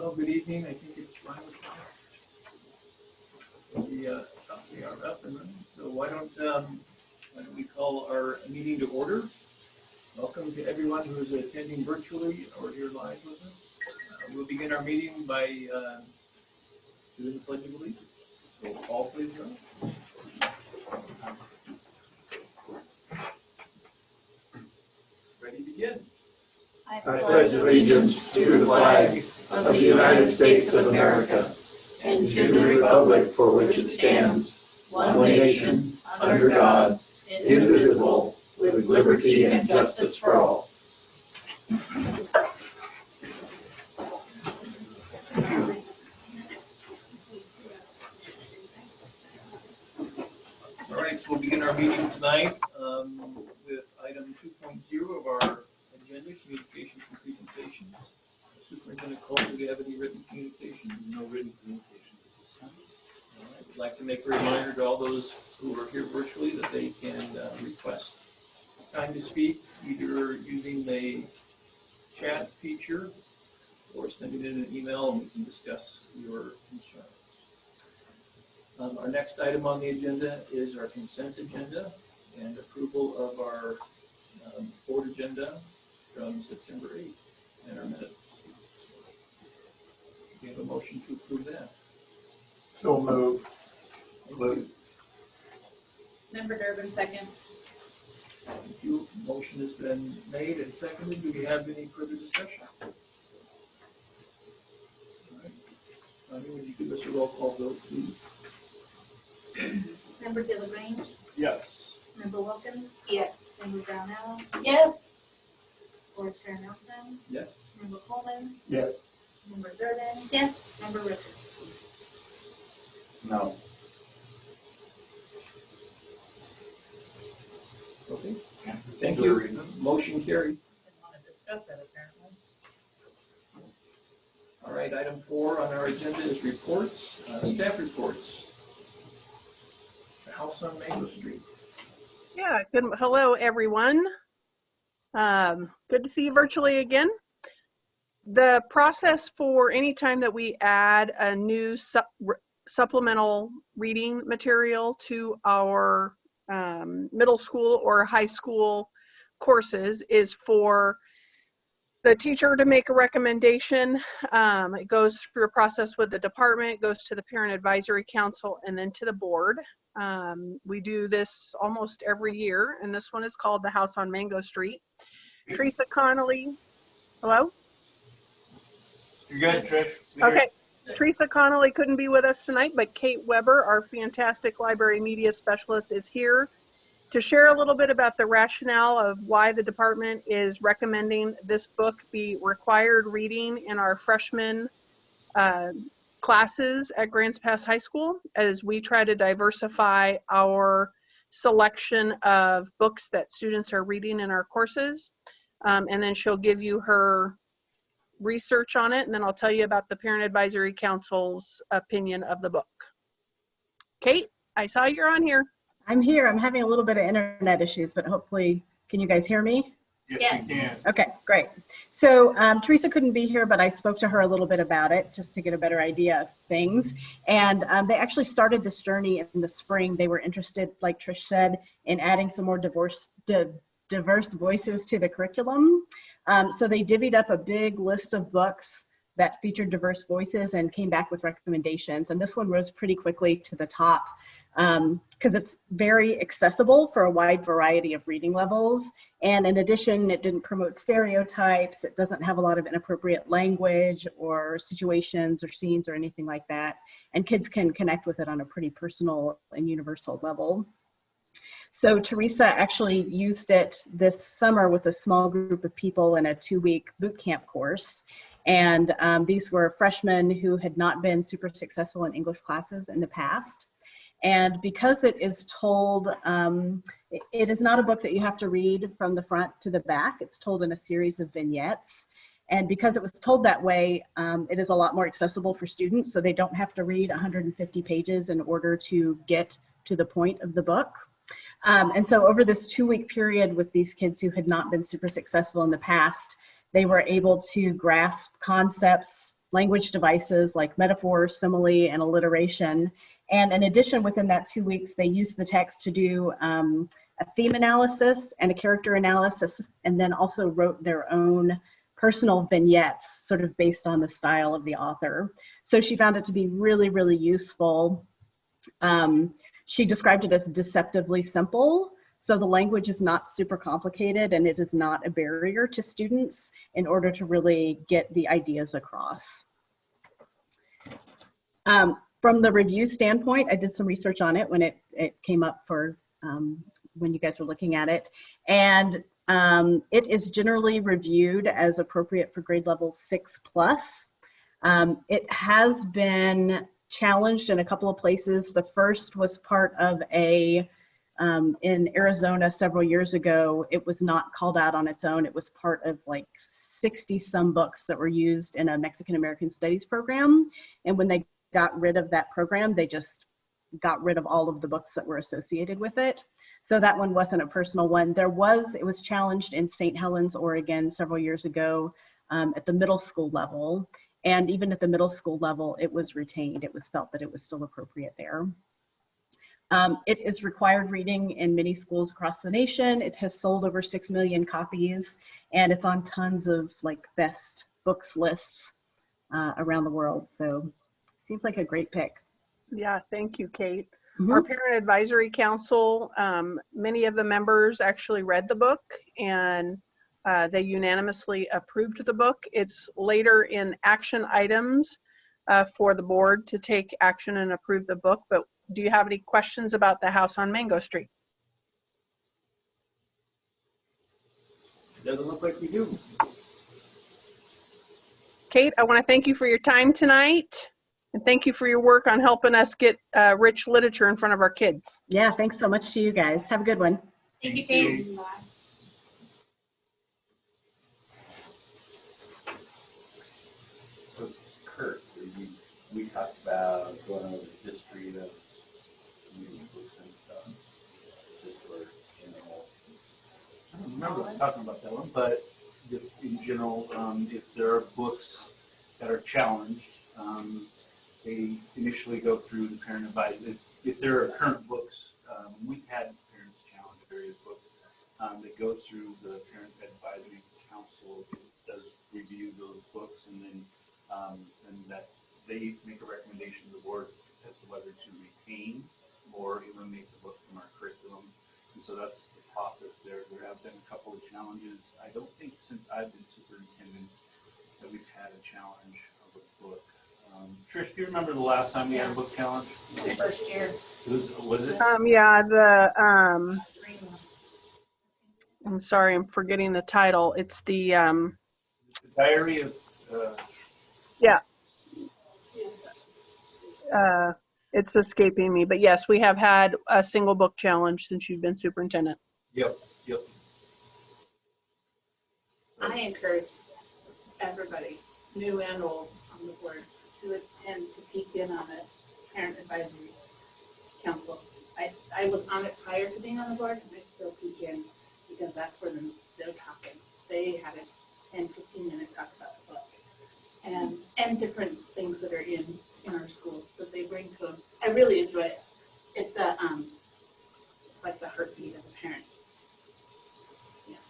Well, good evening. I think it's 5 o'clock. We are up and running. So why don't we call our meeting to order? Welcome to everyone who is attending virtually or here live with us. We'll begin our meeting by doing the Pledge of Allegiance. So all please rise. Ready to begin. I pledge allegiance to the flag of the United States of America and to the republic for which it stands, one nation, under God, indivisible, with liberty and justice for all. All right, so we'll begin our meeting tonight with item 2.0 of our agenda, communications and presentations. Superintendent Cole, do we have any written communications? No written communications at this time. All right, we'd like to make a reminder to all those who are here virtually that they can request time to speak, either using the chat feature or sending in an email, and we can discuss your concerns. Our next item on the agenda is our consent agenda and approval of our board agenda from September 8th and our minutes. We have a motion to approve that. So moved. Member Durbin, second. Thank you. Motion has been made and seconded. Do we have any further discussion? All right. Sonia, would you give us a roll call vote, please? Member Dillagrange. Yes. Member Wilkins. Yes. Member Brownell. Yes. Board Chair Nelson. Yes. Member Coleman. Yes. Member Durbin. Yes. Member Richards. No. Okay. Thank you. Motion carried. Didn't want to discuss that apparently. All right, item 4 on our agenda is reports, staff reports. The house on Mango Street. Yeah, hello everyone. Good to see you virtually again. The process for any time that we add a new supplemental reading material to our middle school or high school courses is for the teacher to make a recommendation. It goes through a process with the department, goes to the parent advisory council, and then to the board. We do this almost every year, and this one is called The House on Mango Street. Teresa Connolly, hello? You're good, Trish. Okay, Teresa Connolly couldn't be with us tonight, but Kate Weber, our fantastic library media specialist, is here to share a little bit about the rationale of why the department is recommending this book be required reading in our freshman classes at Grants Pass High School, as we try to diversify our selection of books that students are reading in our courses. And then she'll give you her research on it, and then I'll tell you about the Parent Advisory Council's opinion of the book. Kate, I saw you're on here. I'm here. I'm having a little bit of internet issues, but hopefully, can you guys hear me? Yes, you can. Okay, great. So Teresa couldn't be here, but I spoke to her a little bit about it just to get a better idea of things. And they actually started this journey in the spring. They were interested, like Trish said, in adding some more diverse voices to the curriculum. So they divvied up a big list of books that featured diverse voices and came back with recommendations. And this one rose pretty quickly to the top because it's very accessible for a wide variety of reading levels. And in addition, it didn't promote stereotypes. It doesn't have a lot of inappropriate language or situations or scenes or anything like that. And kids can connect with it on a pretty personal and universal level. So Teresa actually used it this summer with a small group of people in a 2-week boot camp course. And these were freshmen who had not been super successful in English classes in the past. And because it is told, it is not a book that you have to read from the front to the back. It's told in a series of vignettes. And because it was told that way, it is a lot more accessible for students, so they don't have to read 150 pages in order to get to the point of the book. And so over this 2-week period with these kids who had not been super successful in the past, they were able to grasp concepts language devices like metaphor, simile, and alliteration. And in addition, within that 2 weeks, they used the text to do a theme analysis and a character analysis, and then also wrote their own personal vignettes, sort of based on the style of the author. So she found it to be really, really useful. She described it as deceptively simple. So the language is not super complicated, and it is not a barrier to students in order to really get the ideas across. From the review standpoint, I did some research on it when it came up for when you guys were looking at it. And it is generally reviewed as appropriate for grade level 6+. It has been challenged in a couple of places. The first was part of a, in Arizona several years ago, it was not called out on its own. It was part of like 60 some books that were used in a Mexican American Studies program. And when they got rid of that program, they just got rid of all of the books that were associated with it. So that one wasn't a personal one. It was challenged in St. Helens, Oregon several years ago at the middle school level. And even at the middle school level, it was retained. It was felt that it was still appropriate there. It is required reading in many schools across the nation. It has sold over 6 million copies, and it's on tons of like best books lists around the world. So seems like a great pick. Yeah, thank you, Kate. Mm-hmm. Our Parent Advisory Council, many of the members actually read the book, and they unanimously approved the book. It's later in action items for the board to take action and approve the book, but do you have any questions about The House on Mango Street? Doesn't look like we do. Kate, I want to thank you for your time tonight, and thank you for your work on helping us get rich literature in front of our kids. Yeah, thanks so much to you guys. Have a good one. Thank you, Kate. So Kurt, we talked about going over the history of reading books and stuff. Just for general. I don't remember us talking about that one, but just in general, if there are books that are challenged, they initially go through the parent advisory. If there are current books, we've had parents challenge various books that go through the parent advisory council. It does review those books, and then that they make a recommendation to the board as to whether to retain or eliminate the book from our curriculum. And so that's the process there. There have been a couple of challenges. I don't think since I've been superintendent that we've had a challenge of a book. Trish, do you remember the last time we had a book challenge? The first year. Was it? Yeah, I'm sorry, I'm forgetting the title. It's the Diary of. it's escaping me, but yes, we have had a single book challenge since you've been superintendent. Yep. I encourage everybody, new and old, on the board to attend to peek in on a parent advisory council. I was on it prior to being on the board, and I still peek in because that's where they're talking. They had a 10-15-minute talk about the book and different things that are in our schools that they bring to them. I really enjoy it. It's like the heartbeat of a parent. Yeah.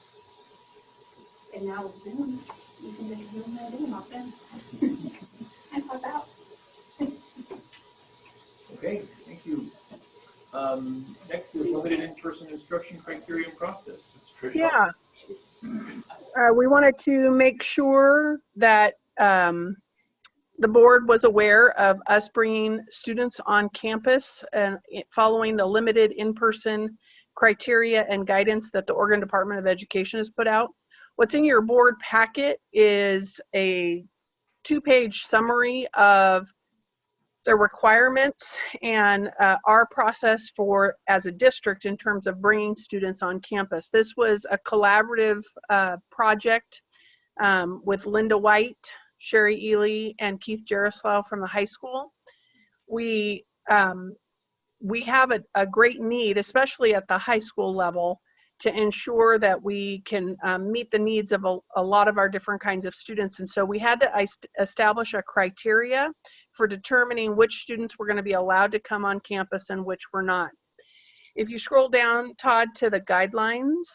And now with Zoom, you can just Zoom right in often and pop out. Okay, thank you. Next is limited in-person instruction criteria and process. Trish. Yeah. We wanted to make sure that the board was aware of us bringing students on campus and following the limited in-person criteria and guidance that the Oregon Department of Education has put out. What's in your board packet is a 2-page summary of the requirements and our process for as a district in terms of bringing students on campus. This was a collaborative project with Linda White, Sherry Ely, and Keith Jaroslaw from the high school. We have a great need, especially at the high school level, to ensure that we can meet the needs of a lot of our different kinds of students. And so we had to establish a criteria for determining which students were going to be allowed to come on campus and which were not. If you scroll down, Todd, to the guidelines,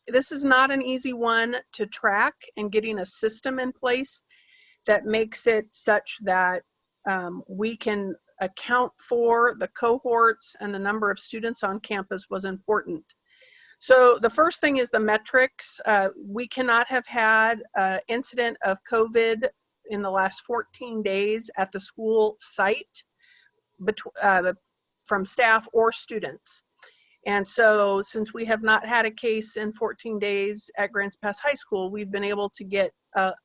this is not an easy one to track, and getting a system in place that makes it such that we can account for the cohorts and the number of students on campus was important. So the first thing is the metrics. We cannot have had an incident of COVID in the last 14 days at the school site from staff or students. And so since we have not had a case in 14 days at Grants Pass High School, we've been able to get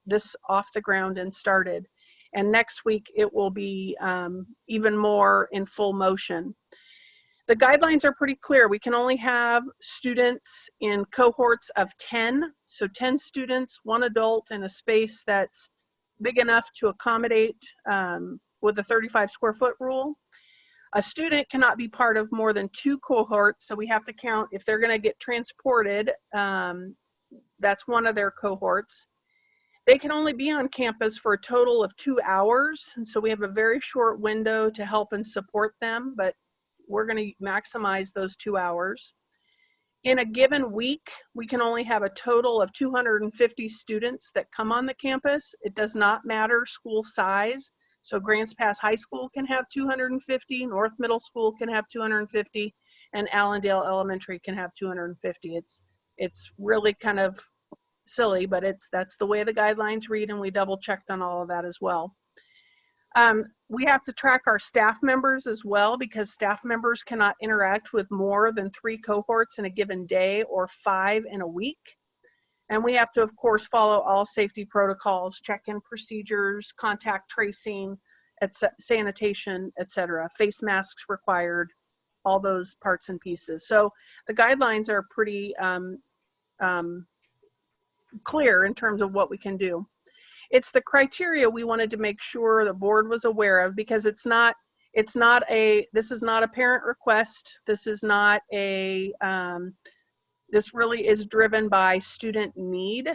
this off the ground and started. And next week it will be even more in full motion. The guidelines are pretty clear. We can only have students in cohorts of 10. So 10 students, 1 adult, in a space that's big enough to accommodate with the 35 square foot rule. A student cannot be part of more than 2 cohorts, so we have to count if they're going to get transported, that's one of their cohorts. They can only be on campus for a total of 2 hours, and so we have a very short window to help and support them, but we're going to maximize those 2 hours. In a given week, we can only have a total of 250 students that come on the campus. It does not matter school size. So Grants Pass High School can have 250, North Middle School can have 250, and Allendale Elementary can have 250. It's really kind of silly, but that's the way the guidelines read, and we double checked on all of that as well. We have to track our staff members as well, because staff members cannot interact with more than 3 cohorts in a given day or 5 in a week. And we have to, of course, follow all safety protocols, check-in procedures, contact tracing, sanitation, etc. Face masks required, all those parts and pieces. So the guidelines are pretty clear in terms of what we can do. It's the criteria we wanted to make sure the board was aware of, because this is not a parent request. This is not a, this really is driven by student need.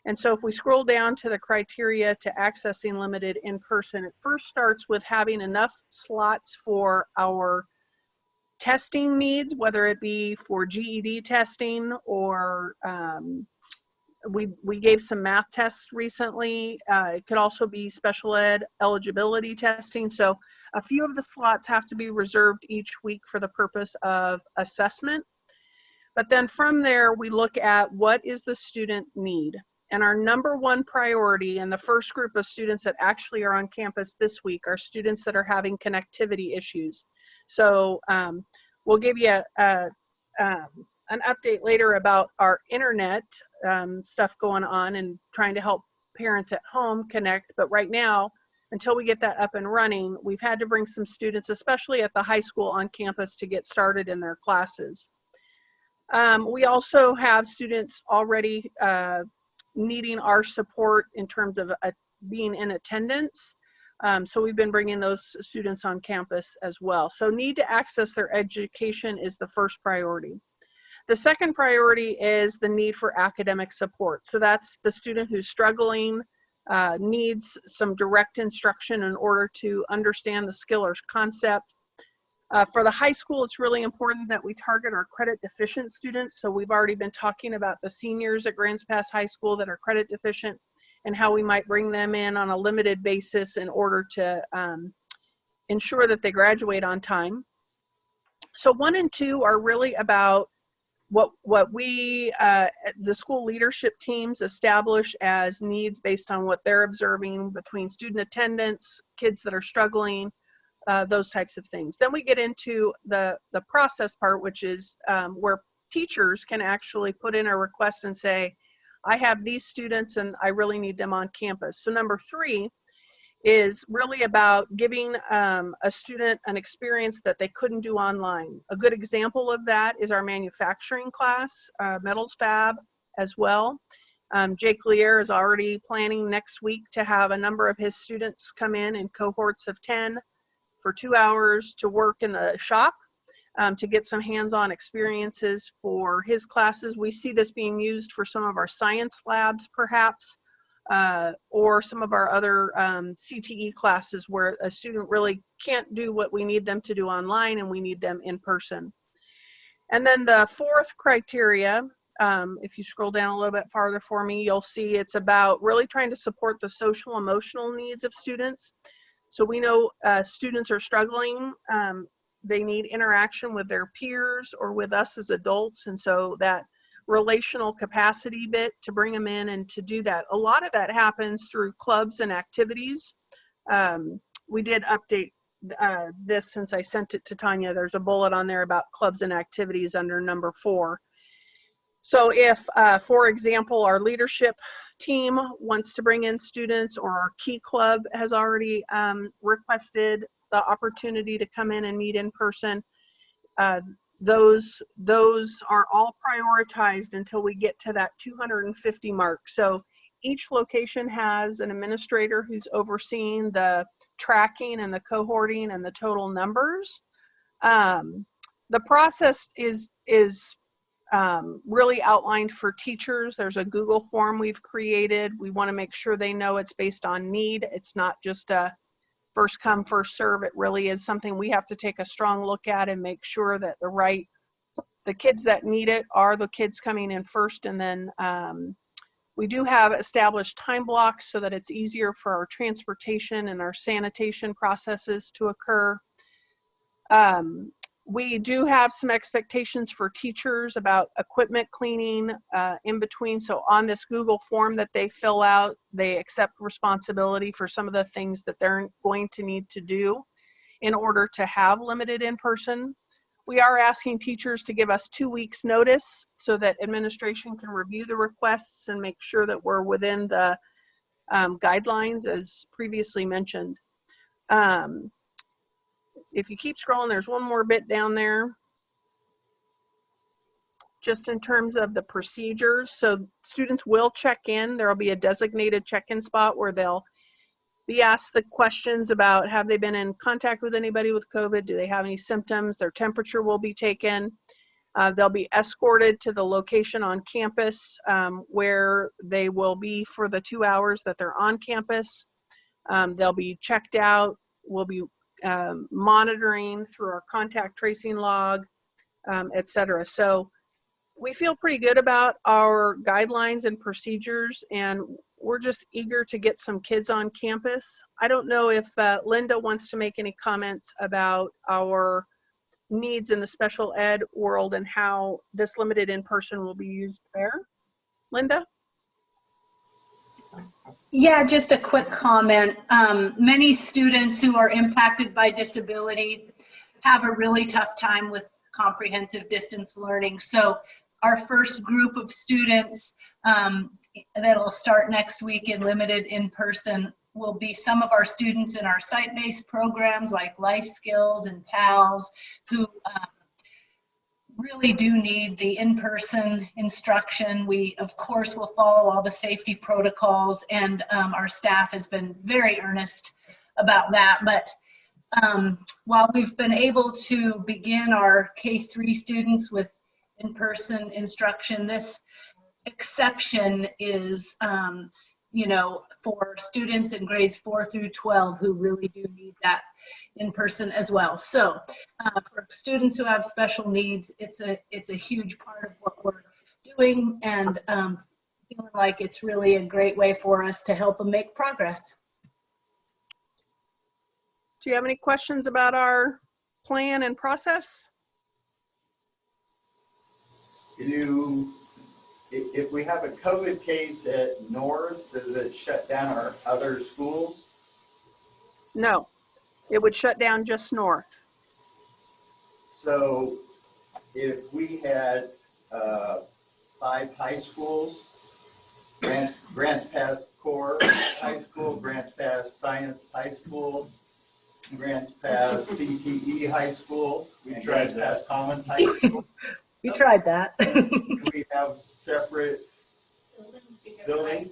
And so if we scroll down to the criteria to accessing limited in-person, it first starts with having enough slots for our testing needs, whether it be for GED testing or we gave some math tests recently. It could also be special ed eligibility testing. So a few of the slots have to be reserved each week for the purpose of assessment. But then from there, we look at what is the student need. And our number 1 priority, and the first group of students that actually are on campus this week, are students that are having connectivity issues. So we'll give you an update later about our internet stuff going on and trying to help parents at home connect. But right now, until we get that up and running, we've had to bring some students, especially at the high school, on campus to get started in their classes. We also have students already needing our support in terms of being in attendance. So we've been bringing those students on campus as well. So need to access their education is the first priority. The second priority is the need for academic support. So that's the student who's struggling, needs some direct instruction in order to understand the skill or concept. For the high school, it's really important that we target our credit deficient students. So we've already been talking about the seniors at Grants Pass High School that are credit deficient and how we might bring them in on a limited basis in order to ensure that they graduate on time. So 1 and 2 are really about what we, the school leadership teams, establish as needs based on what they're observing between student attendance, kids that are struggling, those types of things. Then we get into the process part, which is where teachers can actually put in a request and say, I have these students and I really need them on campus. So number 3 is really about giving a student an experience that they couldn't do online. A good example of that is our manufacturing class, metals fab as well. Jake Lear is already planning next week to have a number of his students come in cohorts of 10 for 2 hours to work in the shop. to get some hands-on experiences for his classes. We see this being used for some of our science labs, perhaps, or some of our other CTE classes where a student really can't do what we need them to do online and we need them in person. And then the fourth criteria, if you scroll down a little bit farther for me, you'll see it's about really trying to support the social emotional needs of students. So we know students are struggling. They need interaction with their peers or with us as adults. And so that relational capacity bit to bring them in and to do that. A lot of that happens through clubs and activities. We did update this since I sent it to Tanya. There's a bullet on there about clubs and activities under number 4. So if, for example, our leadership team wants to bring in students, or our Key Club has already requested the opportunity to come in and meet in person, those are all prioritized until we get to that 250 mark. So each location has an administrator who's overseeing the tracking and the cohorting and the total numbers. The process is really outlined for teachers. There's a Google form we've created. We want to make sure they know it's based on need. It's not just a first come, first serve. It really is something we have to take a strong look at and make sure that the kids that need it are the kids coming in first. And then we do have established time blocks so that it's easier for our transportation and our sanitation processes to occur. We do have some expectations for teachers about equipment cleaning in between. So on this Google form that they fill out, they accept responsibility for some of the things that they're going to need to do in order to have limited in-person. We are asking teachers to give us 2 weeks notice so that administration can review the requests and make sure that we're within the guidelines as previously mentioned. If you keep scrolling, there's one more bit down there. Just in terms of the procedures, so students will check in. There will be a designated check-in spot where they'll be asked the questions about, have they been in contact with anybody with COVID? Do they have any symptoms? Their temperature will be taken. They'll be escorted to the location on campus where they will be for the 2 hours that they're on campus. They'll be checked out. We'll be monitoring through our contact tracing log, et cetera. So we feel pretty good about our guidelines and procedures, and we're just eager to get some kids on campus. I don't know if Linda wants to make any comments about our needs in the special ed world and how this limited in-person will be used there. Linda? Yeah, just a quick comment. Many students who are impacted by disability have a really tough time with comprehensive distance learning. So our first group of students that'll start next week in limited in-person will be some of our students in our site-based programs like Life Skills and PALS, who really do need the in-person instruction. We, of course, will follow all the safety protocols, and our staff has been very earnest about that. But while we've been able to begin our K-3 students with in-person instruction, this exception is, for students in grades 4 through 12 who really do need that in person as well. So for students who have special needs, it's a huge part of what we're doing, and feeling like it's really a great way for us to help them make progress. Do you have any questions about our plan and process? If we have a COVID case at North, does it shut down our other schools? No, it would shut down just North. So if we had 5 high schools, Grants Pass Core High School, Grants Pass Science High School, Grants Pass CTE High School, and Grants Pass Commons High School. We tried that. We have separate buildings.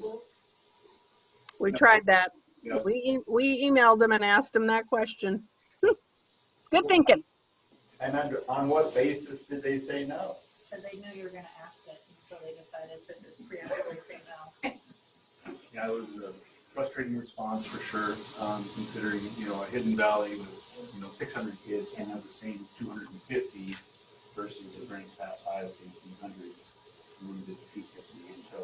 We tried that. Yep. We emailed them and asked them that question. Good thinking. And on what basis did they say no? And they knew you were gonna ask it, and so they decided to just preemptively say no. Yeah, it was a frustrating response for sure, considering, a hidden valley with, 600 kids can have the same 250 versus a Grants Pass High of 1,800, moved it to 250. And so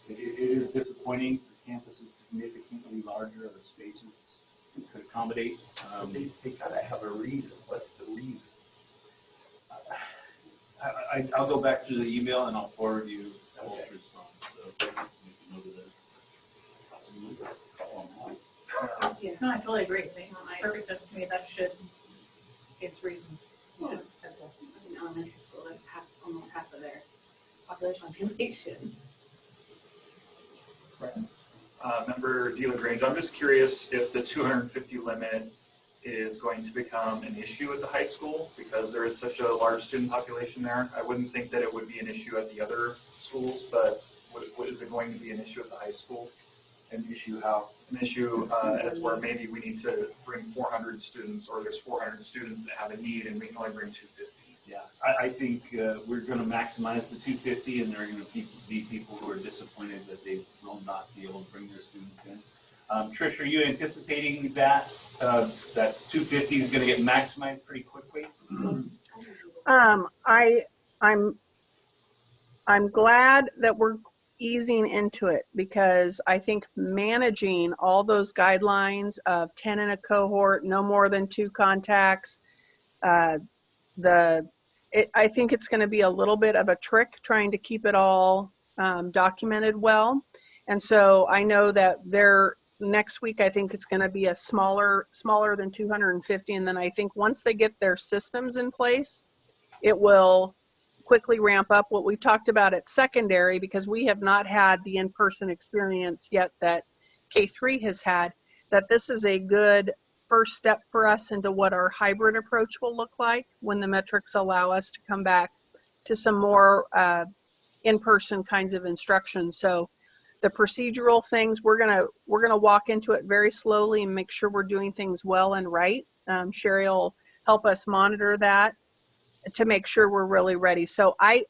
it is disappointing. The campus is significantly larger, other spaces could accommodate. They gotta have a reason. What's the reason? I'll go back to the email and I'll forward you Walter's response. So make a note of that. Yeah, no, I totally agree. They perfect sense to me. That should give reasons. In elementary school, that's almost half of their population population. Member De La Grange, I'm just curious if the 250 limit is going to become an issue at the high school because there is such a large student population there. I wouldn't think that it would be an issue at the other schools, but is it going to be an issue at the high school? An issue how? An issue as where maybe we need to bring 400 students, or there's 400 students that have a need and we can only bring 250. Yeah, I think we're going to maximize the 250, and there are going to be people who are disappointed that they will not be able to bring their students in. Trish, are you anticipating that 250 is going to get maximized pretty quickly? I'm glad that we're easing into it, because I think managing all those guidelines of 10 in a cohort, no more than 2 contacts, I think it's going to be a little bit of a trick trying to keep it all documented well. And so I know that next week, I think it's going to be a smaller than 250. And then I think once they get their systems in place, it will quickly ramp up. What we talked about at secondary, because we have not had the in-person experience yet that K3 has had, that this is a good first step for us into what our hybrid approach will look like when the metrics allow us to come back to some more in-person kinds of instruction. So the procedural things, we're gonna walk into it very slowly and make sure we're doing things well and right. Sherry will help us monitor that to make sure we're really ready. So I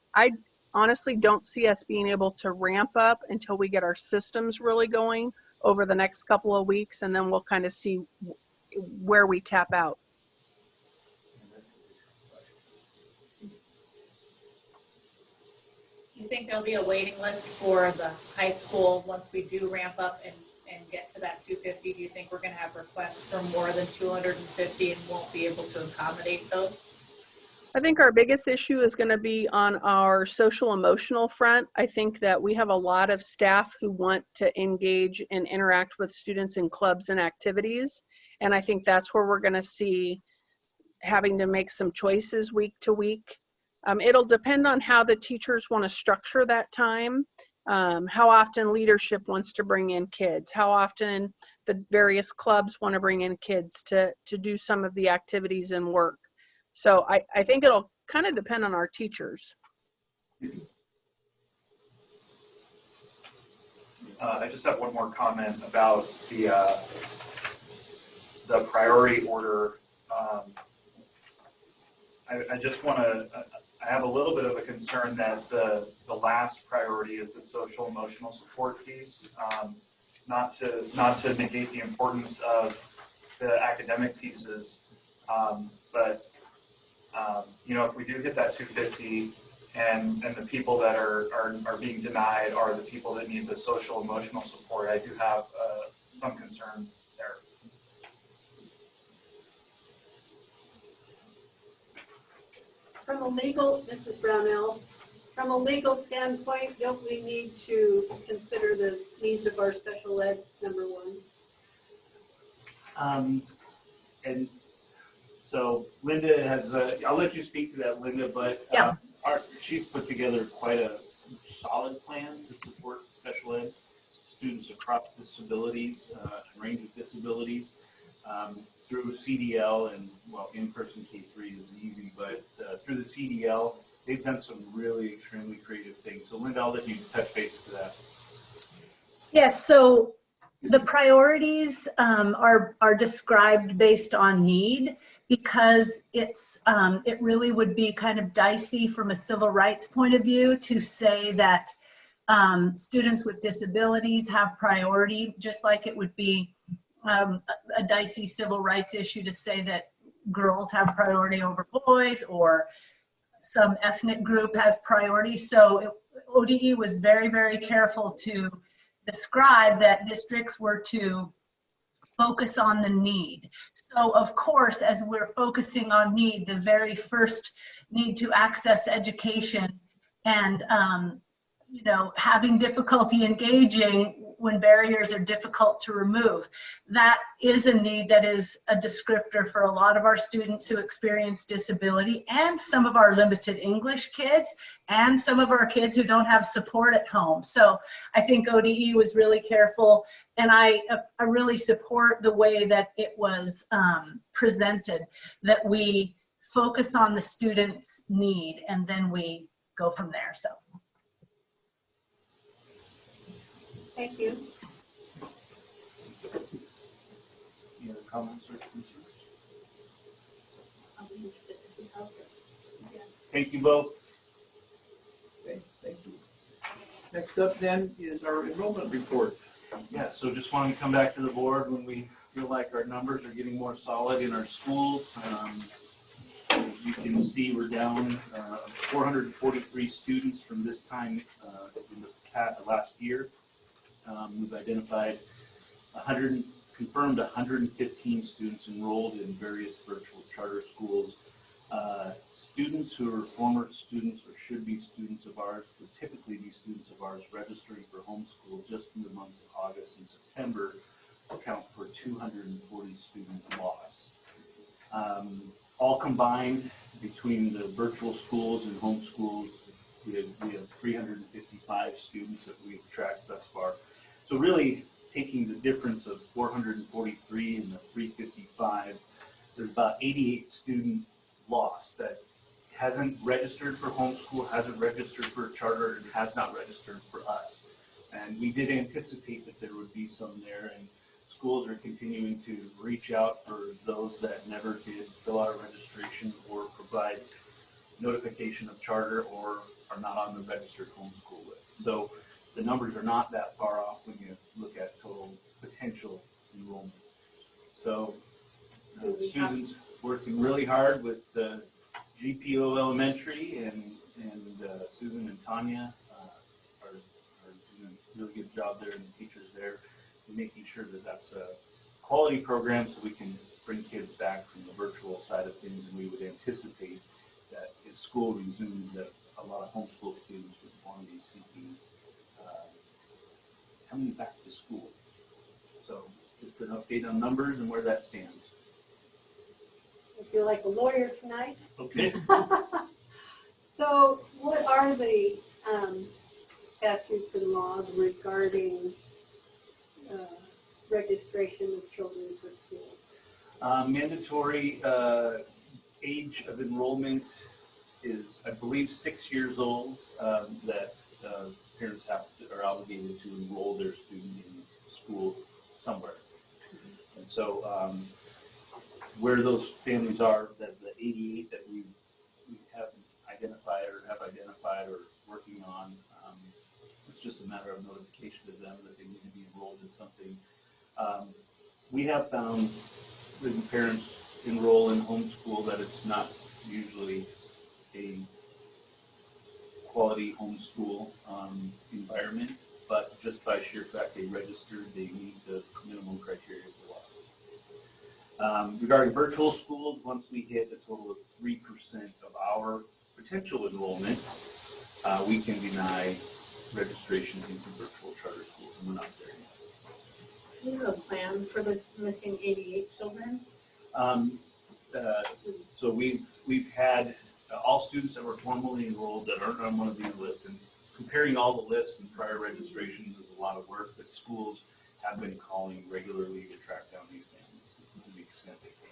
honestly don't see us being able to ramp up until we get our systems really going over the next couple of weeks, and then we'll kind of see where we tap out. Do you think there'll be a waiting list for the high school once we do ramp up and get to that 250? Do you think we're going to have requests for more than 250 and won't be able to accommodate those? I think our biggest issue is going to be on our social emotional front. I think that we have a lot of staff who want to engage and interact with students in clubs and activities. And I think that's where we're going to see having to make some choices week to week. It'll depend on how the teachers want to structure that time, how often leadership wants to bring in kids, how often the various clubs want to bring in kids to do some of the activities and work. So I think it'll kind of depend on our teachers. I just have one more comment about the priority order. I just want to, I have a little bit of a concern that the last priority is the social emotional support piece. Not to negate the importance of the academic pieces, but if we do hit that 250 and the people that are being denied are the people that need the social emotional support, I do have some concern there. From a legal, Mrs. Brownell, from a legal standpoint, don't we need to consider the needs of our special ed, number one? And so Linda has, I'll let you speak to that, Linda, but she's put together quite a solid plan to support special ed students across disabilities, a range of disabilities, through CDL and, well, in-person K3 is easy, but through the CDL, they've done some really extremely creative things. So Linda, I'll let you touch base to that. Yes, so the priorities are described based on need. because it really would be kind of dicey from a civil rights point of view to say that students with disabilities have priority, just like it would be a dicey civil rights issue to say that girls have priority over boys, or some ethnic group has priority. So ODE was very, very careful to describe that districts were to focus on the need. So of course, as we're focusing on need, the very first need to access education and having difficulty engaging when barriers are difficult to remove. That is a need that is a descriptor for a lot of our students who experience disability, and some of our limited English kids, and some of our kids who don't have support at home. So I think ODE was really careful, and I really support the way that it was presented, that we focus on the student's need and then we go from there. So. Thank you. Any other comments or concerns? Thank you both. Okay, thank you. Next up then is our enrollment report. Yeah, so just wanted to come back to the board when we feel like our numbers are getting more solid in our schools. You can see we're down 443 students from this time in the last year. We've identified confirmed 115 students enrolled in various virtual charter schools. Students who are former students or should be students of ours, would typically be students of ours registering for homeschool just in the months of August and September, account for 240 student loss. All combined between the virtual schools and homeschools, we have 355 students that we've tracked thus far. So really taking the difference of 443 and the 355, there's about 88 student loss that hasn't registered for homeschool, hasn't registered for charter, and has not registered for us. And we did anticipate that there would be some there, and schools are continuing to reach out for those that never did fill out a registration or provide notification of charter or are not on the registered homeschool list. So the numbers are not that far off when you look at total potential enrollment. So Susan's working really hard with GPO Elementary, and Susan and Tanya are doing a really good job there, and the teachers there, making sure that that's a quality program so we can bring kids back from the virtual side of things. And we would anticipate that as school resumes, that a lot of homeschool students would want to be seeking coming back to school. So just an update on numbers and where that stands. I feel like a lawyer tonight. Okay. So what are the statutes and laws regarding registration of children for school? Mandatory age of enrollment is, I believe, 6 years old, that parents are obligated to enroll their student in school somewhere. And so where those families are, that the 88 that we have identified or working on, it's just a matter of notification to them that they need to be enrolled in something. We have found when parents enroll in homeschool that it's not usually a quality homeschool environment, but just by sheer fact they registered, they meet the minimum criteria for law. Regarding virtual schools, once we hit a total of 3% of our potential enrollment, we can deny registration into virtual charter schools, and we're not there yet. Do you have a plan for the missing 88 children? So we've had all students that were formally enrolled that aren't on one of these lists, and comparing all the lists and prior registrations is a lot of work, but schools have been calling regularly to track down these families to the extent they can.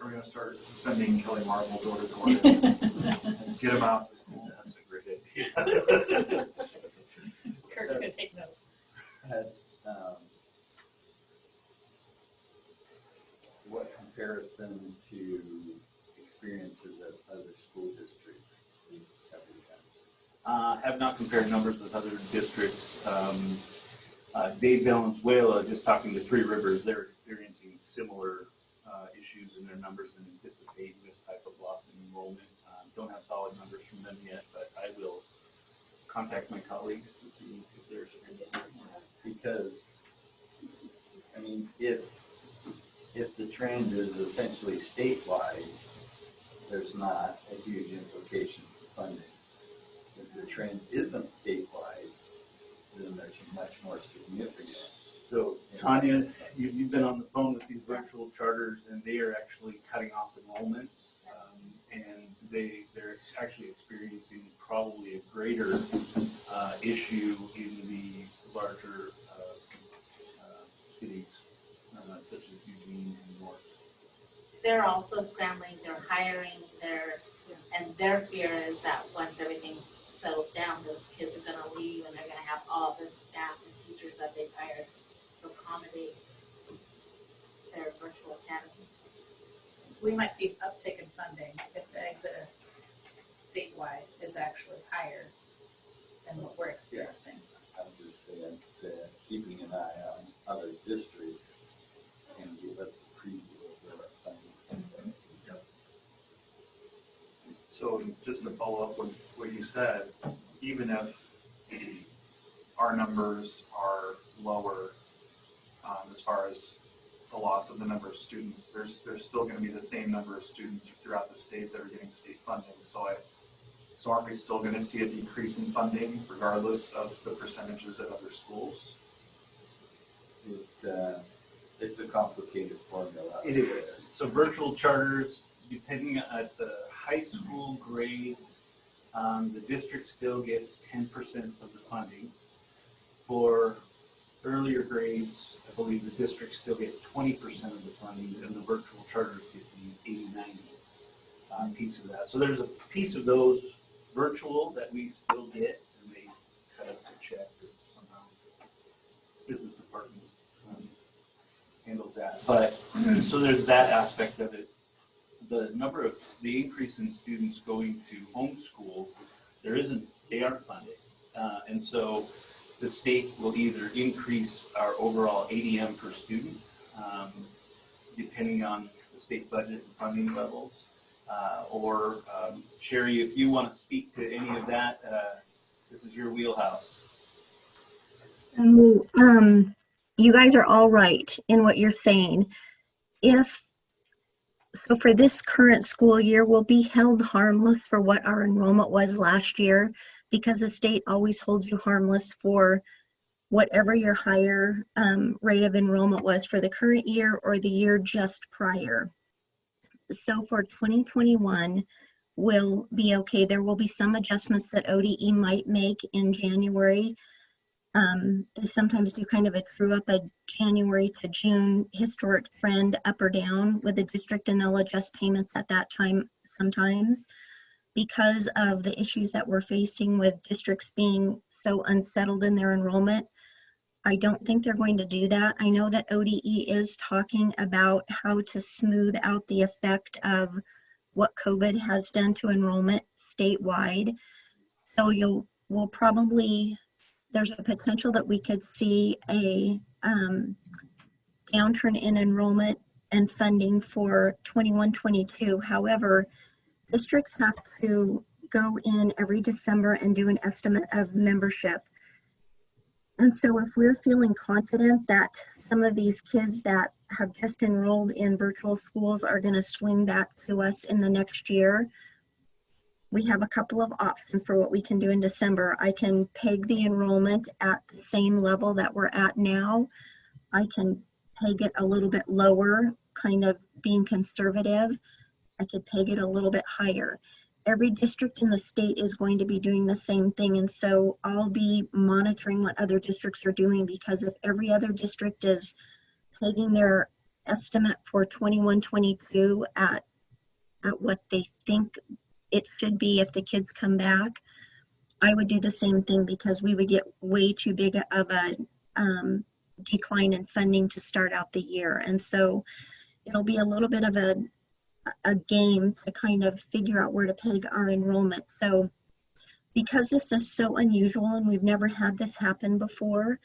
Are we going to start sending Kelly Marble door to door and get them out? That's a great idea. Kirk's gonna take notes. Have not compared numbers with other districts. Dave Valenzuela, just talking to Three Rivers, they're experiencing similar issues in their numbers and anticipate this type of loss in enrollment. Don't have solid numbers from them yet, but I will contact my colleagues to see if there's any more. Because, I mean, if the trend is essentially statewide, there's not a huge implication for funding. If the trend isn't statewide, then there's much more significant. So, Tanya, you've been on the phone with these virtual charters, and they are actually cutting off enrollment, and they're actually experiencing probably a greater issue in the larger cities, such as Eugene and North. They're also scrambling, they're hiring, and their fear is that once everything settles down, those kids are gonna leave and they're gonna have all the staff and teachers that they've hired to accommodate their virtual academy. We might see uptick in funding if the exit statewide is actually higher than what we're experiencing. I'm just saying that keeping an eye on other districts can give us a preview of where our funding is. So just to follow up with what you said, even if our numbers are lower as far as the loss of the number of students, there's still going to be the same number of students throughout the state that are getting state funding. So aren't we still going to see a decrease in funding regardless of the percentages at other schools? It's a complicated formula. It is. So virtual charters, depending on the high school grade, the district still gets 10% of the funding. For earlier grades, I believe the district still gets 20% of the funding, and the virtual charters get the 80-90 piece of that. So there's a piece of those virtual that we still get, and they cut us a check or somehow business department handles that. But so there's that aspect of it. The increase in students going to homeschool, they aren't funded. And so the state will either increase our overall ADM per student, depending on the state budget and funding levels, or Sherry, if you want to speak to any of that, this is your wheelhouse. You guys are all right in what you're saying. So for this current school year, we'll be held harmless for what our enrollment was last year, because the state always holds you harmless for whatever your higher rate of enrollment was for the current year or the year just prior. So for 2021, we'll be okay. There will be some adjustments that ODE might make in January. They sometimes do kind of a true up, a January to June historic trend up or down with the district, and they'll adjust payments at that time sometimes. Because of the issues that we're facing with districts being so unsettled in their enrollment, I don't think they're going to do that. I know that ODE is talking about how to smooth out the effect of what COVID has done to enrollment statewide. So we'll probably, there's a potential that we could see a downturn in enrollment and funding for 21-22. However, districts have to go in every December and do an estimate of membership. And so if we're feeling confident that some of these kids that have just enrolled in virtual schools are going to swing back to us in the next year, we have a couple of options for what we can do in December. I can peg the enrollment at the same level that we're at now. I can peg it a little bit lower, kind of being conservative. I could peg it a little bit higher. Every district in the state is going to be doing the same thing, and so I'll be monitoring what other districts are doing, because if every other district is pegging their estimate for 21-22 at what they think it should be if the kids come back, I would do the same thing, because we would get way too big of a decline in funding to start out the year. And so it'll be a little bit of a game to kind of figure out where to peg our enrollment. So because this is so unusual and we've never had this happen before,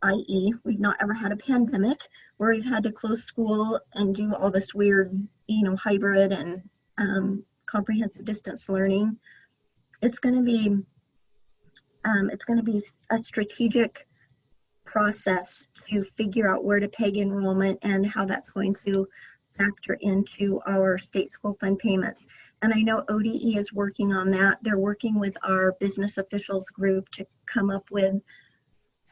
i.e. we've not ever had a pandemic where we've had to close school and do all this weird, hybrid and comprehensive distance learning. It's going to be a strategic process to figure out where to peg enrollment and how that's going to factor into our state school fund payments. And I know ODE is working on that. They're working with our business officials group to come up with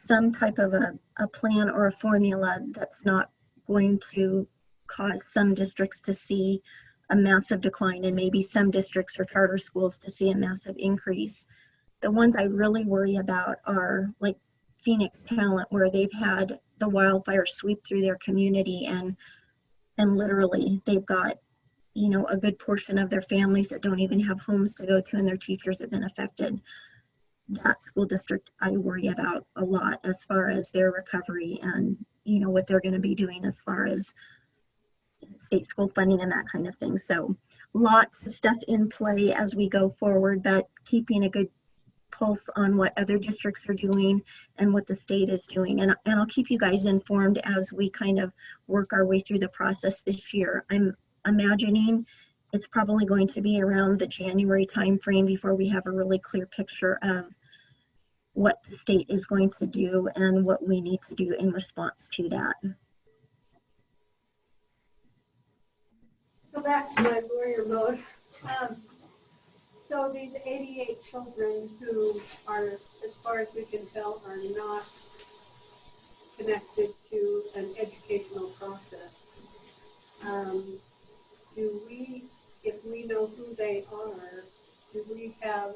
some type of a plan or a formula that's not going to cause some districts to see a massive decline and maybe some districts or charter schools to see a massive increase. The ones I really worry about are like Phoenix Talent, where they've had the wildfire sweep through their community and literally they've got, a good portion of their families that don't even have homes to go to and their teachers have been affected. That school district I worry about a lot as far as their recovery and, what they're going to be doing as far as state school funding and that kind of thing. So lots of stuff in play as we go forward, but keeping a good pulse on what other districts are doing and what the state is doing. And I'll keep you guys informed as we kind of work our way through the process this year. I'm imagining it's probably going to be around the January timeframe before we have a really clear picture of what the state is going to do and what we need to do in response to that. Go back to my warrior mode. So these 88 children who are, as far as we can tell, are not connected to an educational process. If we know who they are, do we have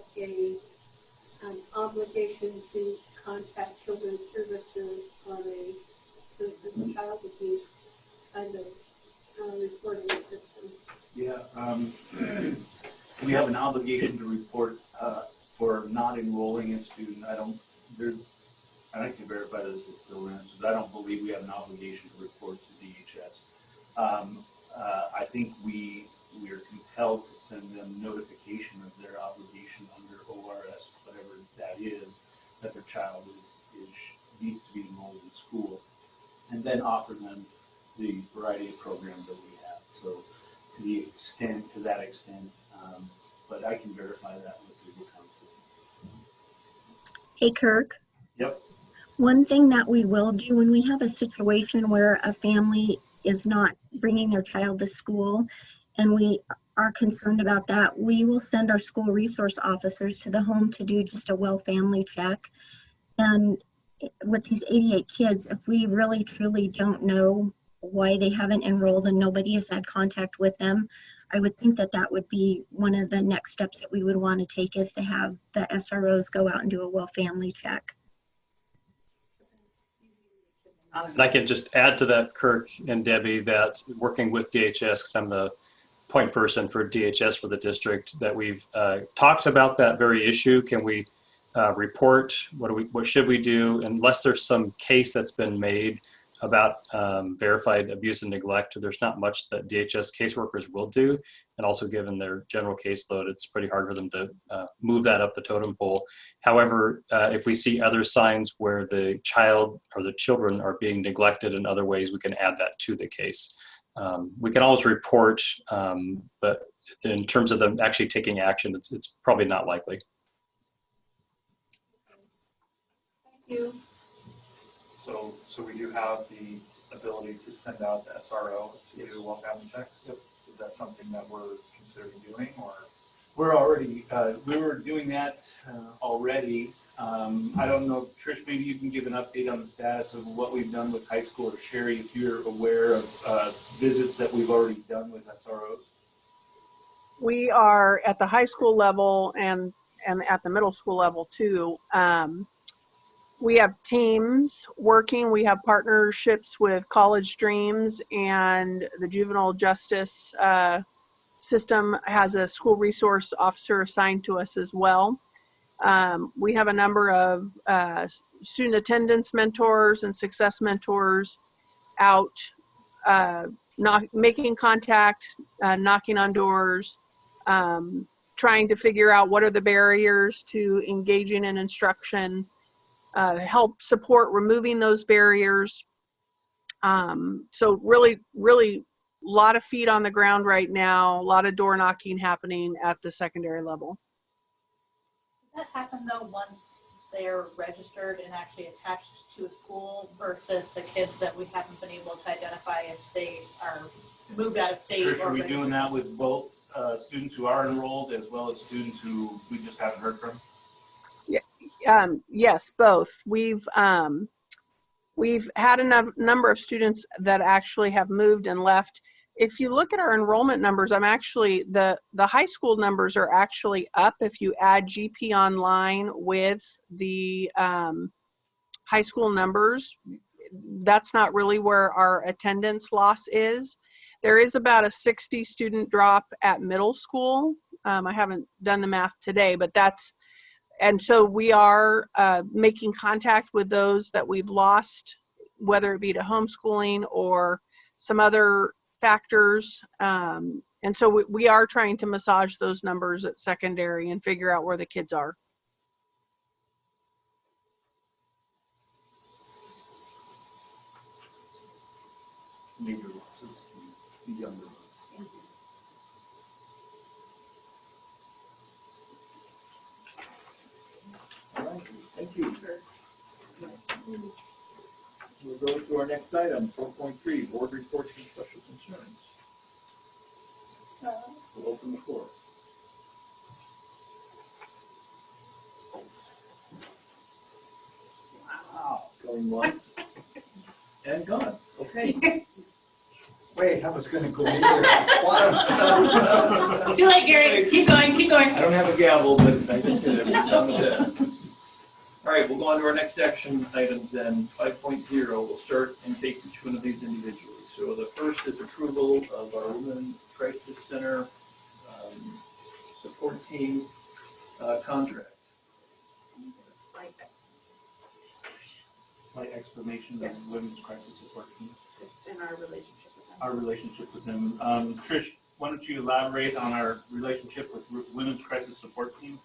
an obligation to contact Children's Services on a child abuse kind of reporting system? Yeah, we have an obligation to report for not enrolling a student. I can verify this with Bill Ransom. I don't believe we have an obligation to report to DHS. I think we are compelled to send them notification of their obligation under ORS, whatever that is, that their child needs to be enrolled in school, and then offer them the variety of programs that we have. So to that extent, but I can verify that with legal counsel. Hey, Kirk. Yep. One thing that we will do when we have a situation where a family is not bringing their child to school and we are concerned about that, we will send our school resource officers to the home to do just a well family check. And with these 88 kids, if we really truly don't know why they haven't enrolled and nobody has had contact with them, I would think that would be one of the next steps that we would want to take, is to have the SROs go out and do a well family check. And I can just add to that, Kirk and Debbie, that working with DHS, because I'm the point person for DHS for the district, that we've talked about that very issue. Can we report? What should we do? Unless there's some case that's been made about verified abuse and neglect, there's not much that DHS caseworkers will do. And also, given their general caseload, it's pretty hard for them to move that up the totem pole. However, if we see other signs where the child or the children are being neglected in other ways, we can add that to the case. We can always report, but in terms of them actually taking action, it's probably not likely. Thank you. So we do have the ability to send out the SRO to do well family checks. Yep. Is that something that we're considering doing, or? We're already, we were doing that already. I don't know, Trish, maybe you can give an update on the status of what we've done with high school, or Sherry, if you're aware of visits that we've already done with SROs. We are at the high school level and at the middle school level too. We have teams working. We have partnerships with College Dreams, and the juvenile justice system has a school resource officer assigned to us as well. We have a number of student attendance mentors and success mentors out making contact, knocking on doors, trying to figure out what are the barriers to engaging in instruction, help support removing those barriers. So really, really a lot of feet on the ground right now, a lot of door knocking happening at the secondary level. Does that happen though once they're registered and actually attached to a school versus the kids that we haven't been able to identify if they are moved out of state? Trish, or are we registered? doing that with both students who are enrolled as well as students who we just haven't heard from? Yes, both. We've had a number of students that actually have moved and left. If you look at our enrollment numbers, I'm actually, the high school numbers are actually up if you add GP Online with the high school numbers. That's not really where our attendance loss is. There is about a 60 student drop at middle school. I haven't done the math today, but that's, and so we are making contact with those that we've lost, whether it be to homeschooling or some other factors. And so we are trying to massage those numbers at secondary and figure out where the kids are. Major losses, the younger ones. All right, thank you. We'll go to our next item, 4.3, board reports and special concerns. We'll open the floor. Wow, going once and gone. Okay. Wait, I was gonna go in there. Too late, Gary. Keep going, keep going. I don't have a gavel, but I just did it. We're done with that. All right, we'll go on to our next action items then. 5.0, we'll start and take each one of these individually. So the first is approval of our Women Crisis Center support team contract. Slight explanation of the Women's Crisis Support Team. In our relationship with them. Our relationship with them. Trish, why don't you elaborate on our relationship with Women's Crisis Support Team?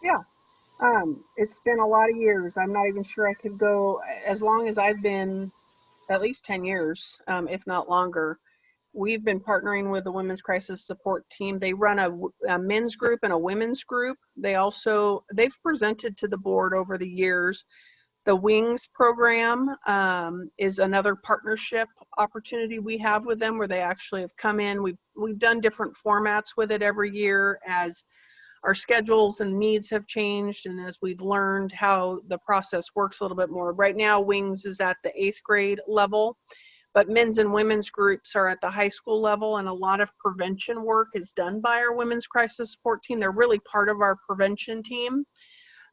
Yeah. It's been a lot of years. I'm not even sure I could go as long as I've been, at least 10 years, if not longer. We've been partnering with the Women's Crisis Support Team. They run a men's group and a women's group. They've presented to the board over the years. The WINGS program is another partnership opportunity we have with them where they actually have come in. We've done different formats with it every year as our schedules and needs have changed and as we've learned how the process works a little bit more. Right now, WINGS is at the 8th grade level, but men's and women's groups are at the high school level, and a lot of prevention work is done by our Women's Crisis Support Team. They're really part of our prevention team.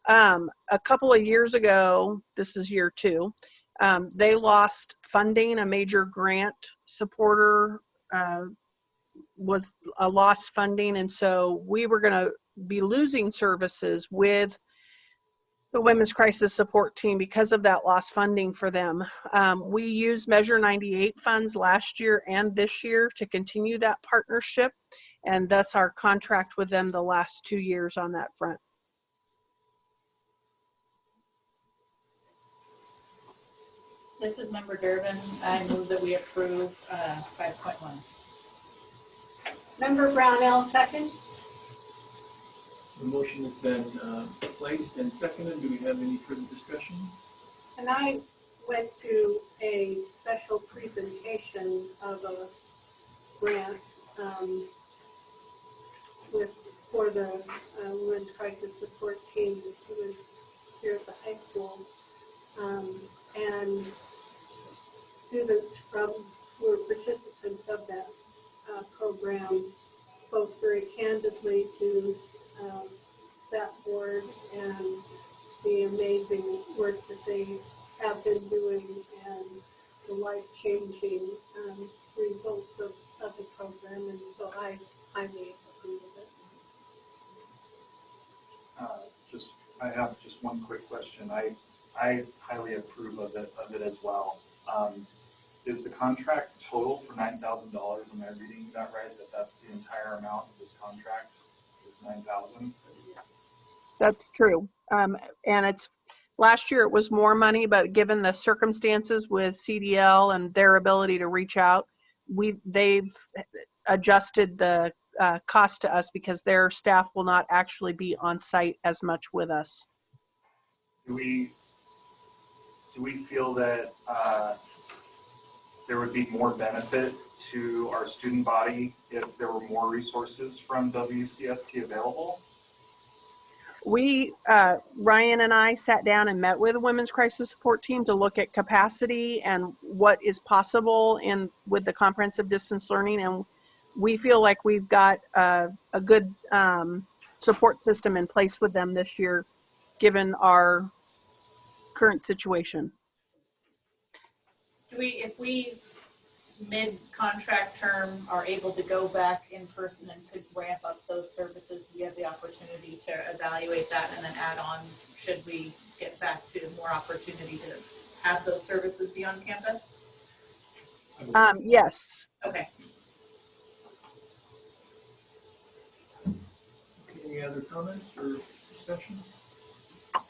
A couple of years ago, this is year 2, they lost funding. A major grant supporter was a lost funding, and so we were going to be losing services with the Women's Crisis Support Team because of that lost funding for them. We used Measure 98 funds last year and this year to continue that partnership, and thus our contract with them the last 2 years on that front. This is Member Durbin. I move that we approve 5.1. Member Brownell, second. The motion has been placed and seconded. Do we have any further discussion? And I went to a special presentation of a grant for the Women's Crisis Support Team. It was here at the high school. And students who were participants of that program spoke very candidly to that board and the amazing work that they have been doing and the life-changing results of the program, and so I highly approve of it. I have just one quick question. I highly approve of it as well. Is the contract total for $9,000? Am I reading that right? That's the entire amount of this contract? 9,000. That's true. And it's, last year it was more money, but given the circumstances with CDL and their ability to reach out, they've adjusted the cost to us because their staff will not actually be on site as much with us. Do we feel that there would be more benefit to our student body if there were more resources from WCST available? We, Ryan and I sat down and met with the Women's Crisis Support Team to look at capacity and what is possible with the comprehensive distance learning. And we feel like we've got a good support system in place with them this year, given our current situation. If we mid-contract term are able to go back in person and could ramp up those services, we have the opportunity to evaluate that and then add on should we get back to more opportunity to have those services be on campus? Yes. Okay. Any other comments or discussion? I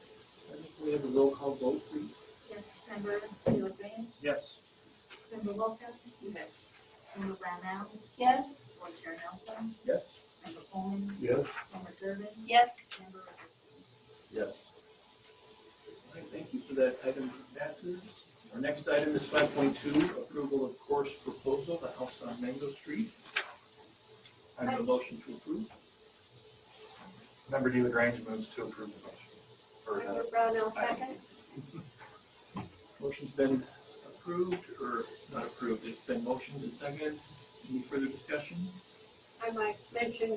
think we have a roll call vote, please. Yes. Member Gilligan? Yes. Member Wilkins? Yes. Member Brownell? Yes. Board Chair Nelson? Yes. Member Coleman? Yes. Member Durbin? Yes. Member Richardson? Yes. All right, thank you for that. Item passes. Our next item is 5.2, approval of course proposal, the house on Mango Street. I have a motion to approve. Member DeLagrange moves to approve the motion. Member Brownell, second. Motion's been approved or not approved. It's been motioned and seconded. Any further discussion? I might mention,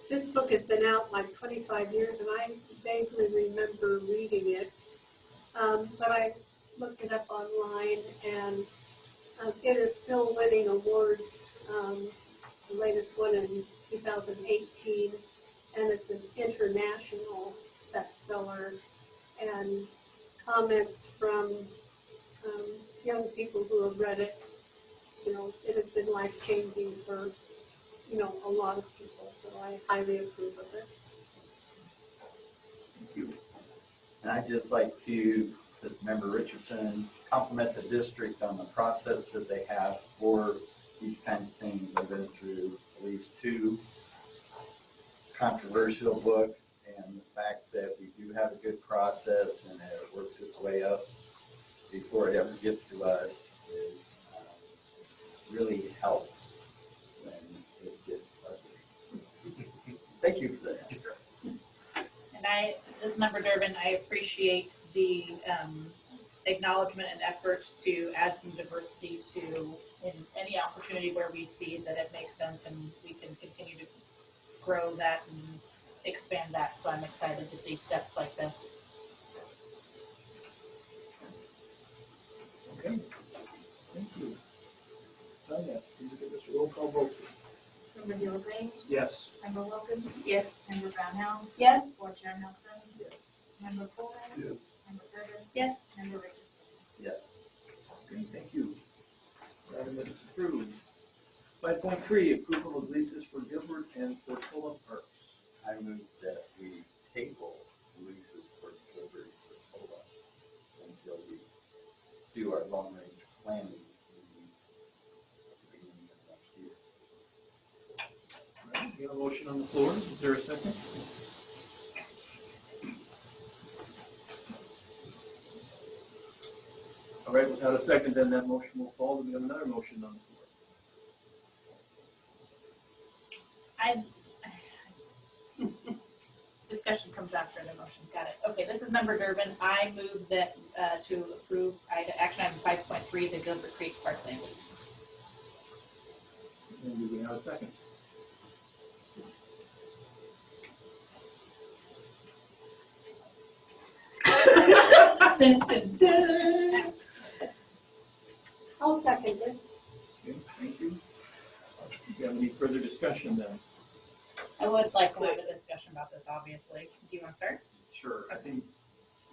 this book has been out like 25 years and I vaguely remember reading it. But I looked it up online and it is still winning awards. The latest one in 2018, and it's an international bestseller. And comments from young people who have read it, you know, it has been life-changing for, you know, a lot of people. So I highly approve of it. Thank you. And I'd just like to, as Member Richardson, compliment the district on the process that they have for these kinds of things. I've been through at least 2 controversial books, and the fact that we do have a good process and that it works its way up before it ever gets to us is really helps when it gets ugly. Thank you for that. And as Member Durbin, I appreciate the acknowledgement and effort to add some diversity to in any opportunity where we see that it makes sense and we can continue to grow that and expand that. So I'm excited to see steps like this. Okay. Thank you. Tanya, can you give us a roll call vote? Member Gilligan? Yes. Member Wilkins? Yes. Member Brownell? Yes. Board Chair Nelson? Yes. Member Coleman? Yes. Member Durbin? Yes. Member Richardson? Yes. Okay, thank you. Item is approved. 5.3, approval of leases for Gilbert and Portola Parks. I move that we table leases for Gilbert and Portola until we do our long-range planning in the beginning of next year. All right, we have a motion on the floor. Is there a second? All right, without a second, then that motion will fall. We have another motion on the floor. Discussion comes after the motion. Got it. Okay, this is Member Durbin. I move that to approve action item 5.3, the Gilbert Creek Parkland lease. And do we have a second? I'll second it. Okay, thank you. Do you have any further discussion then? I would like to have a discussion about this, obviously. Do you want to start? Sure. I think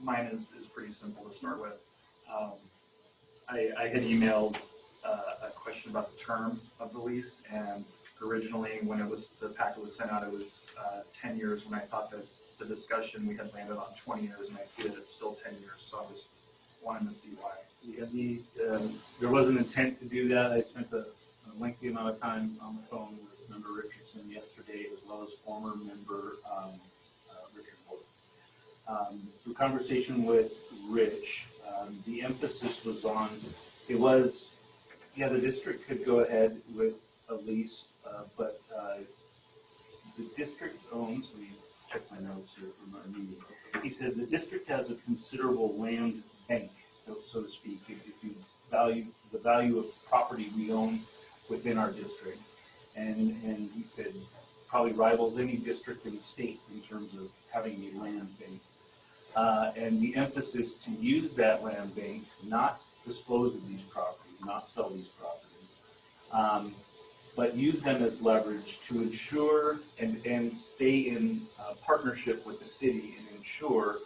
mine is pretty simple to start with. I had emailed a question about the term of the lease, and originally when the packet was sent out, it was I thought that the discussion we had landed on 20 years, and I see that it's still 10 years, so I was wanting to see why. Yeah, there was an intent to do that. I spent a lengthy amount of time on the phone with Member Richardson yesterday, as well as former member Richard Wood. Through conversation with Rich, the emphasis was on, the district could go ahead with a lease, but the district owns, let me check my notes here from our meeting. He said the district has a considerable land bank, so to speak, if you value the value of property we own within our district. And he said probably rivals any district in the state in terms of having a land bank. And the emphasis to use that land bank, not dispose of these properties, not sell these properties, but use them as leverage to ensure and stay in partnership with the city and ensure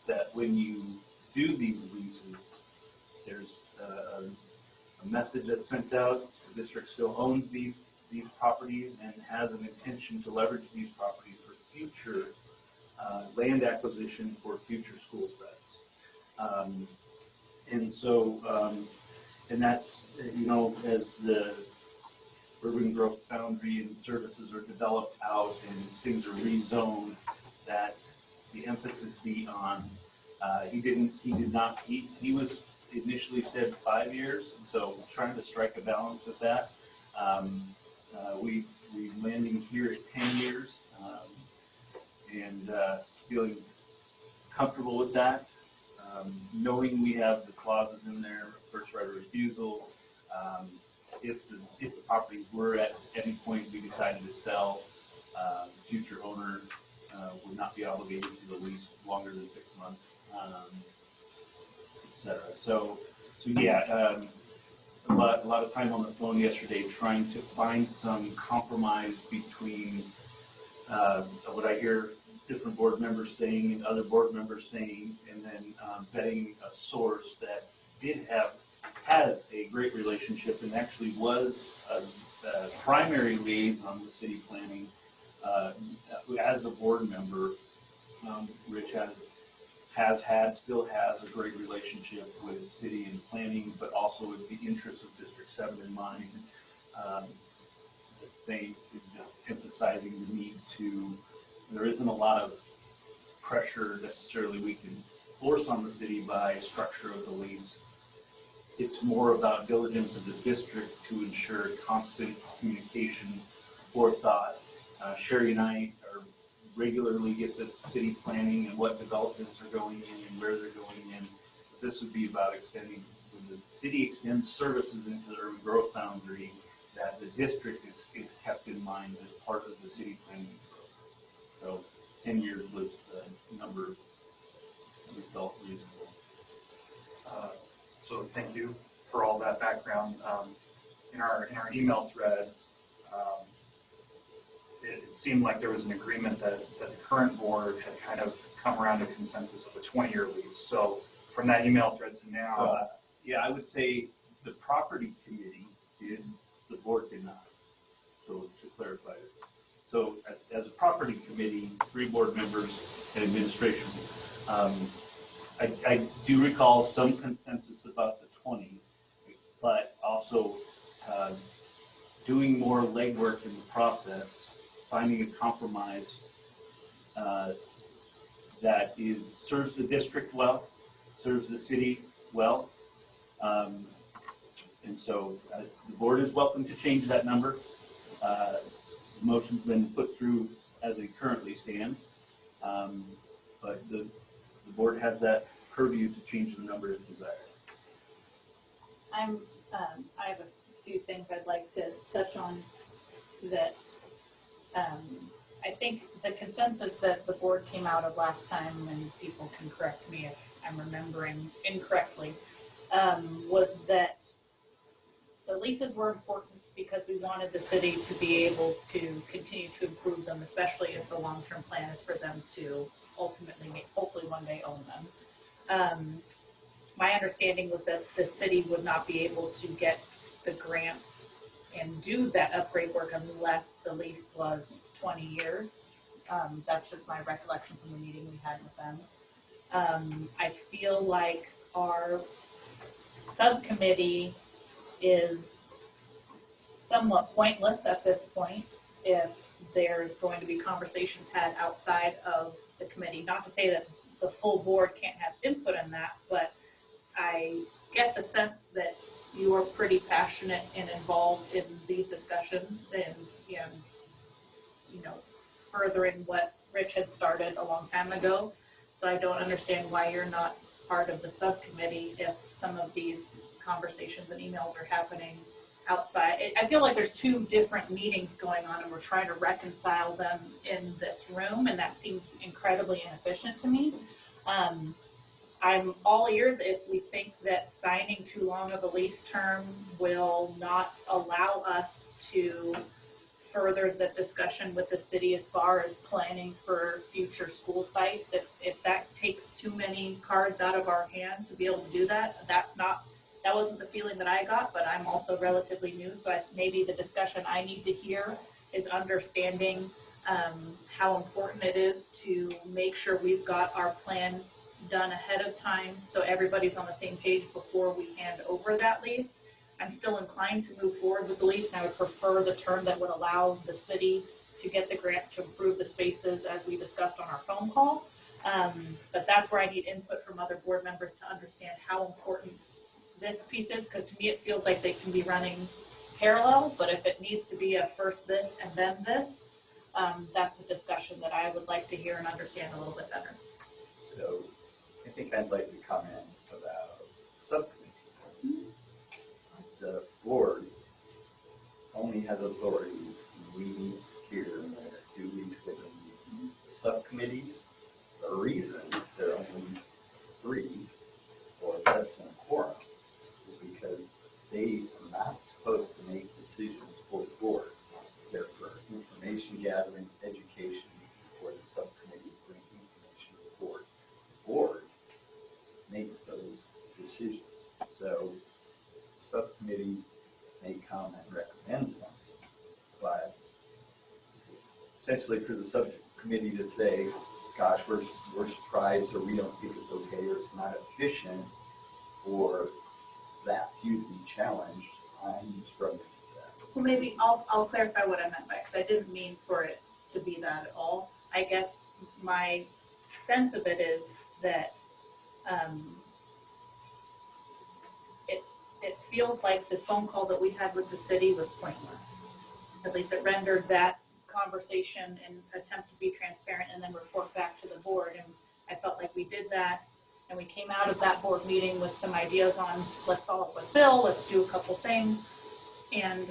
that when you do these leases, there's a message that's sent out. The district still owns these properties and has an intention to leverage these properties for future land acquisition for future school sites. And so, and that's, as the urban growth boundary and services are developed out and things are rezoned, that the emphasis be on, he was initially said 5 years, so trying to strike a balance with that. We landing here at 10 years, and feeling comfortable with that, knowing we have the clauses in there, first right of refusal. If the properties were at any point we decided to sell, future owner would not be obligated to the lease longer than 6 months, etc. So yeah, a lot of time on the phone yesterday trying to find some compromise between what I hear different board members saying and other board members saying, and then vetting a source that has a great relationship and actually was a primary liaison with city planning as a board member. Rich still has a great relationship with city and planning, but also with the interests of District 7 in mind. Just emphasizing the need to, there isn't a lot of pressure necessarily we can force on the city by structure of the lease. It's more about diligence of the district to ensure constant communication, forethought. Sherry and I are regularly get the city planning and what developments are going in and where they're going in. But this would be about extending, when the city extends services into the urban growth boundary, that the district is kept in mind as part of the city planning growth. So 10 years was the number we felt reasonable. So thank you for all that background. In our email thread, it seemed like there was an agreement that the current board had kind of come around to consensus of a 20-year lease. So from that email thread to now, yeah, I would say the property committee did, the board did not. So to clarify it. So as a property committee, 3 board members and administration, I do recall some consensus about the 20, but also doing more legwork in the process, finding a compromise that serves the district well, serves the city well. And so the board is welcome to change that number. The motion's been put through as they currently stand, but the board has that purview to change the number if desired. I have a few things I'd like to touch on that I think the consensus that the board came out of last time, and people can correct me if I'm remembering incorrectly, was that the leases were important because we wanted the city to be able to continue to improve them, especially if the long-term plan is for them to ultimately, hopefully one day own them. My understanding was that the city would not be able to get the grants and do that upgrade work unless the lease was 20 years. That's just my recollection from the meeting we had with them. I feel like our subcommittee is somewhat pointless at this point if there's going to be conversations had outside of the committee. Not to say that the full board can't have input in that, but I get the sense that you are pretty passionate and involved in these discussions and, furthering what Rich had started a long time ago. So I don't understand why you're not part of the subcommittee if some of these conversations and emails are happening outside. I feel like there's two different meetings going on and we're trying to reconcile them in this room, and that seems incredibly inefficient to me. I'm all ears if we think that signing too long of a lease term will not allow us to further the discussion with the city as far as planning for future school sites. If that takes too many cards out of our hands to be able to do that, that wasn't the feeling that I got, but I'm also relatively new, so maybe the discussion I need to hear is understanding how important it is to make sure we've got our plan done ahead of time so everybody's on the same page before we hand over that lease. I'm still inclined to move forward with the lease, and I would prefer the term that would allow the city to get the grant to improve the spaces as we discussed on our phone call. But that's where I need input from other board members to understand how important this piece is, because to me it feels like they can be running parallel, but if it needs to be a first this and then this, that's a discussion that I would like to hear and understand a little bit better. So I think I'd like to comment about subcommittee. The board only has authority when we meet here duly scheduled meetings. Subcommittees, the reason there are only 3 or less than a quorum is because they are not supposed to make decisions for the board. They're for information gathering, education, for the subcommittee to bring information to the board. The board makes those decisions. So subcommittee may come and recommend something, but essentially for the subcommittee to say, gosh, we're surprised, or we don't think it's okay, or it's not efficient, or that huge challenge, I'm struggling with that. Well, maybe I'll clarify what I meant by it, because I didn't mean for it to be that at all. I guess my sense of it is that it feels like the phone call that we had with the city was pointless. At least it rendered that conversation and attempt to be transparent and then report back to the board. And I felt like we did that, and we came out of that board meeting with some ideas on let's follow up with Bill, let's do a couple things, and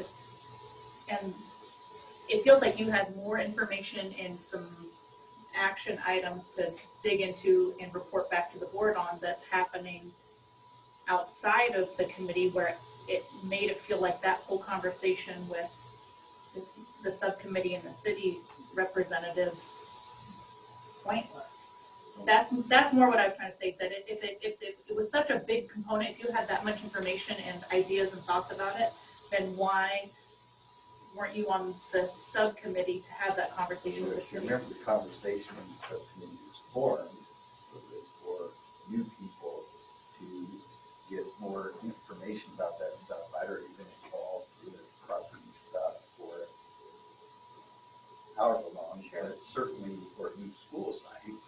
it feels like you had more information and some action items to dig into and report back to the board on that's happening outside of the committee, where it made it feel like that whole conversation with the subcommittee and the city representative pointless. That's more what I was trying to say, that if it was such a big component, if you had that much information and ideas and thoughts about it, then why weren't you on the subcommittee to have that conversation with the city? Remember, the conversation in the subcommittee was formed for new people to get more information about that stuff. I'd already been involved with property stuff for however long, but certainly for a new school site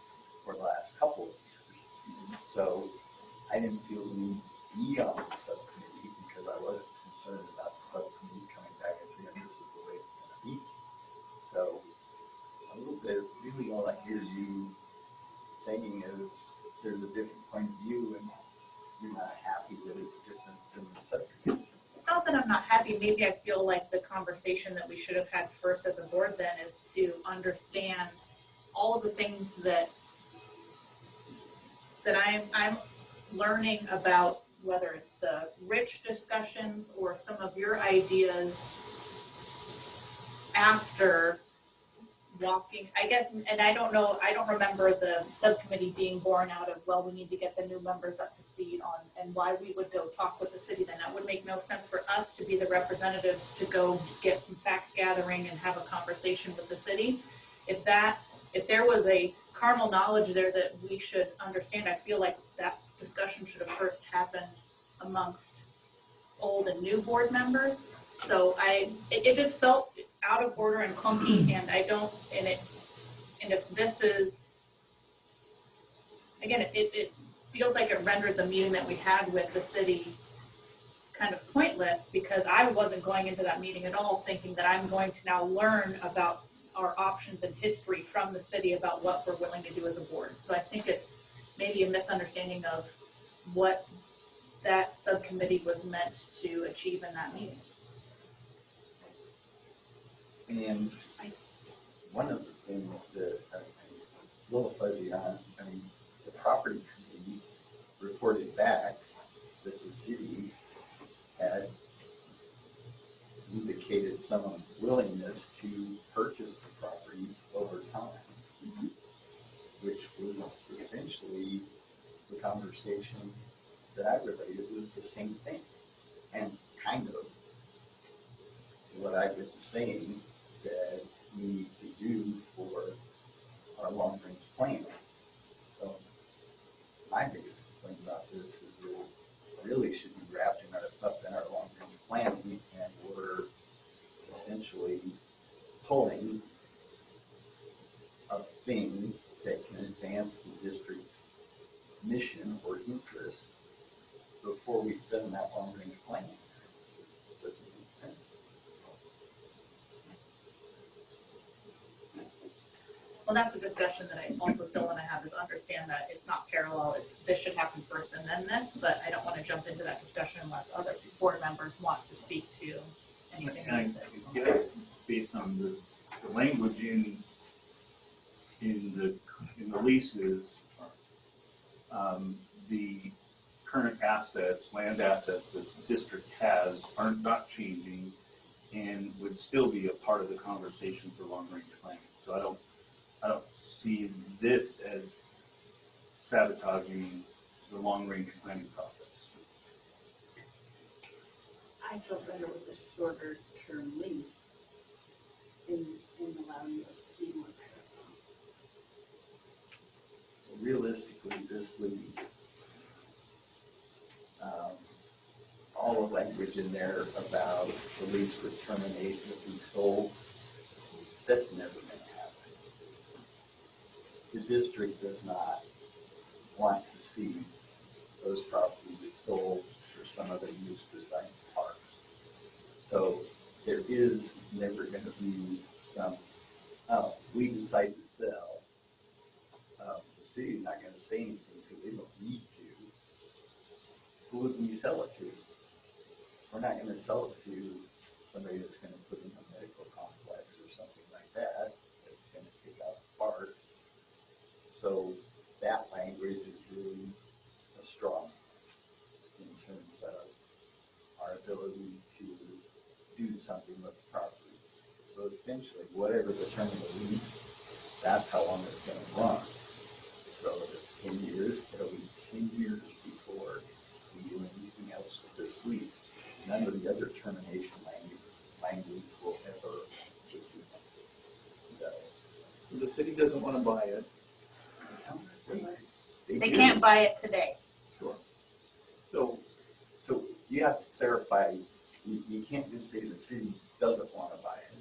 for the last couple of years. So I didn't feel the need to be on the subcommittee because I wasn't concerned about the subcommittee coming back and saying this is the way it's going to be. So a little bit, really all I hear you saying is there's a different point of view and you're not happy that it's different than the subcommittee. Not that I'm not happy, maybe I feel like the conversation that we should have had first as a board then is to understand all of the things that I'm learning about, whether it's the rich discussions or some of your ideas after walking, I guess, and I don't remember the subcommittee being born out of, well, we need to get the new members up to speed on, and why we would go talk with the city then. That would make no sense for us to be the representatives to go get some fact gathering and have a conversation with the city. If that if there was a carnal knowledge there that we should understand, I feel like that discussion should have first happened amongst old and new board members. So it just felt out of order and clunky, and and if this is, again, it feels like it renders the meeting that we had with the city kind of pointless, because I wasn't going into that meeting at all thinking that I'm going to now learn about our options and history from the city about what we're willing to do as a board. So I think it's maybe a misunderstanding of what that subcommittee was meant to achieve in that meeting. And one of the things that I'm a little fuzzy on, I mean, the property committee reported back that the city had indicated some willingness to purchase the property over time, which was essentially the conversation that I related was the same thing, and kind of what I was saying that we need to do for our long-range plan. So my biggest complaint about this is that it really should be wrapped up in our long-range plan, and we're essentially pulling a thing that can advance the district's mission or interest before we send that long-range plan. Doesn't make sense. Well, that's a discussion that I also still want to have, is understand that it's not parallel. This should happen first and then this, but I don't want to jump into that discussion unless other board members want to speak to anything And I like this. guess based on the language in the leases, the current assets, land assets that the district has are not changing and would still be a part of the conversation for long-range planning. So I don't see this as sabotaging the long-range planning process. I felt that it was a shorter term lease in allowing us to be more parallel. Realistically, this would all the language in there about the lease would terminate if we sold. That's never going to happen. The district does not want to see those properties sold for some other use besides parks. So there is never going to be some, we decide to sell. The city's not going to say anything because they don't need to. Who would we sell it to? We're not going to sell it to somebody that's going to put in a medical complex or something like that. That's going to take out the park. So that language is really a strong in terms of our ability to do something with the property. So essentially, whatever the term of the lease, that's how long it's going to run. So if it's 10 years, it'll be 10 years before we do anything else with this lease. None of the other termination language will ever get to them. So The city doesn't want to buy it. They can't buy it today. Sure. So you have to clarify, you can't just say the city doesn't want to buy it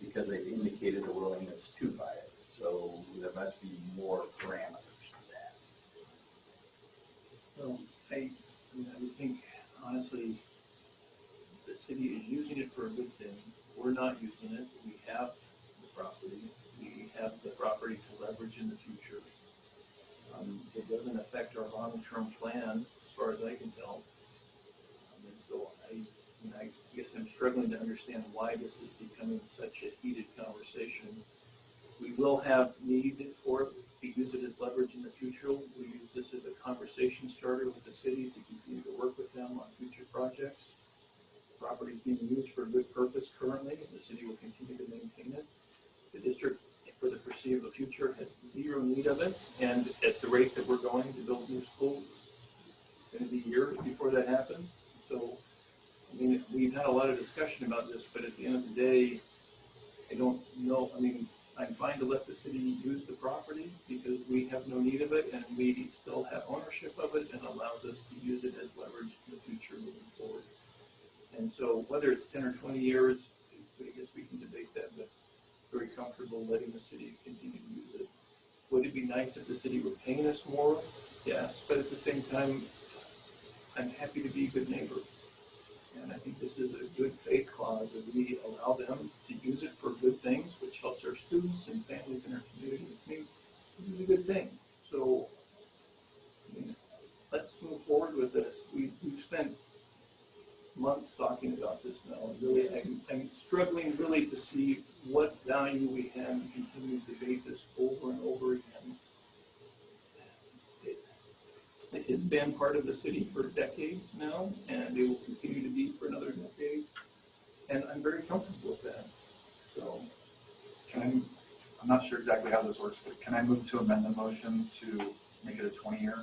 because they've indicated a willingness to buy it. So there must be more parameters to that. So I would think, honestly, the city is using it for a good thing. We're not using it. We have the property. We have the property to leverage in the future. It doesn't affect our long-term plan, as far as I can tell. And so I guess I'm struggling to understand why this is becoming such a heated conversation. We will have need for it. We use it as leverage in the future. We use this as a conversation starter with the city to continue to work with them on future projects. The property is being used for a good purpose currently, and the city will continue to maintain it. The district, for the foreseeable future, has zero need of it, and at the rate that we're going to build new schools, it's going to be years before that happens. So, I mean, we've had a lot of discussion about this, but at the end of the day, I don't know. I mean, I'm fine to let the city have no need of it, and we still have ownership of it, and allows us to use it as leverage in the future moving forward. And so whether it's 10 or 20 years, I guess we can debate that, but very comfortable letting the city continue to use it. Would it be nice if the city were paying us more? Yes, but at the same time, I'm happy to be a good neighbor. And I think this is a good faith clause that we allow them to use it for good things, which helps our students and families in our community. I think this is a good thing. So let's move forward with this. We've spent months talking about this now. And really, I'm struggling really to see what value we have to continue to debate this over and over again. It's been part of the city for decades now, and it will continue to be for another decade. And I'm very comfortable with that. So, I'm not sure exactly how this works, but can I move to amend the motion to make it a 20-year?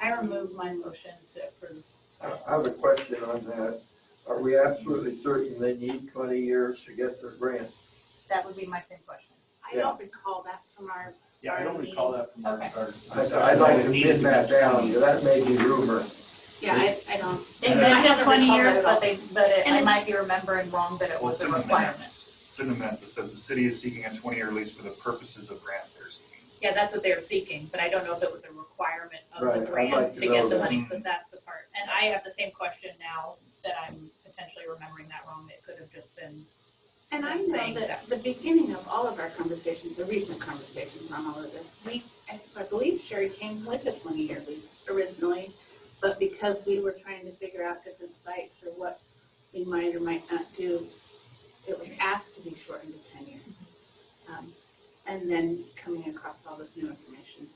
I remove my motion to approve. I have a question on that. Are we absolutely certain they need 20 years to get their grant? That would be my same question. I don't recall that from our. Yeah, I don't recall that from our. Okay. I'd like to pin that down. That may be rumor. Yeah, I don't. They mentioned 20 years, but I might be remembering wrong that it was a requirement. It's in the minutes. It says the city is seeking a 20-year lease for the purposes of grant they're seeking. Yeah, that's what they're seeking, but I don't know if it was a requirement of Right, the I'd grant like to to get know the that. money, so that's the part. And I have the same question now that I'm potentially remembering that wrong. It could have just been. And I know that the beginning of all of our conversations, the recent conversations on all of this, I believe Sherry came with a 20-year lease originally, but because we were trying to figure out different sites or what we might or might not do, it was asked to be shortened to 10 years. And then coming across all this new information.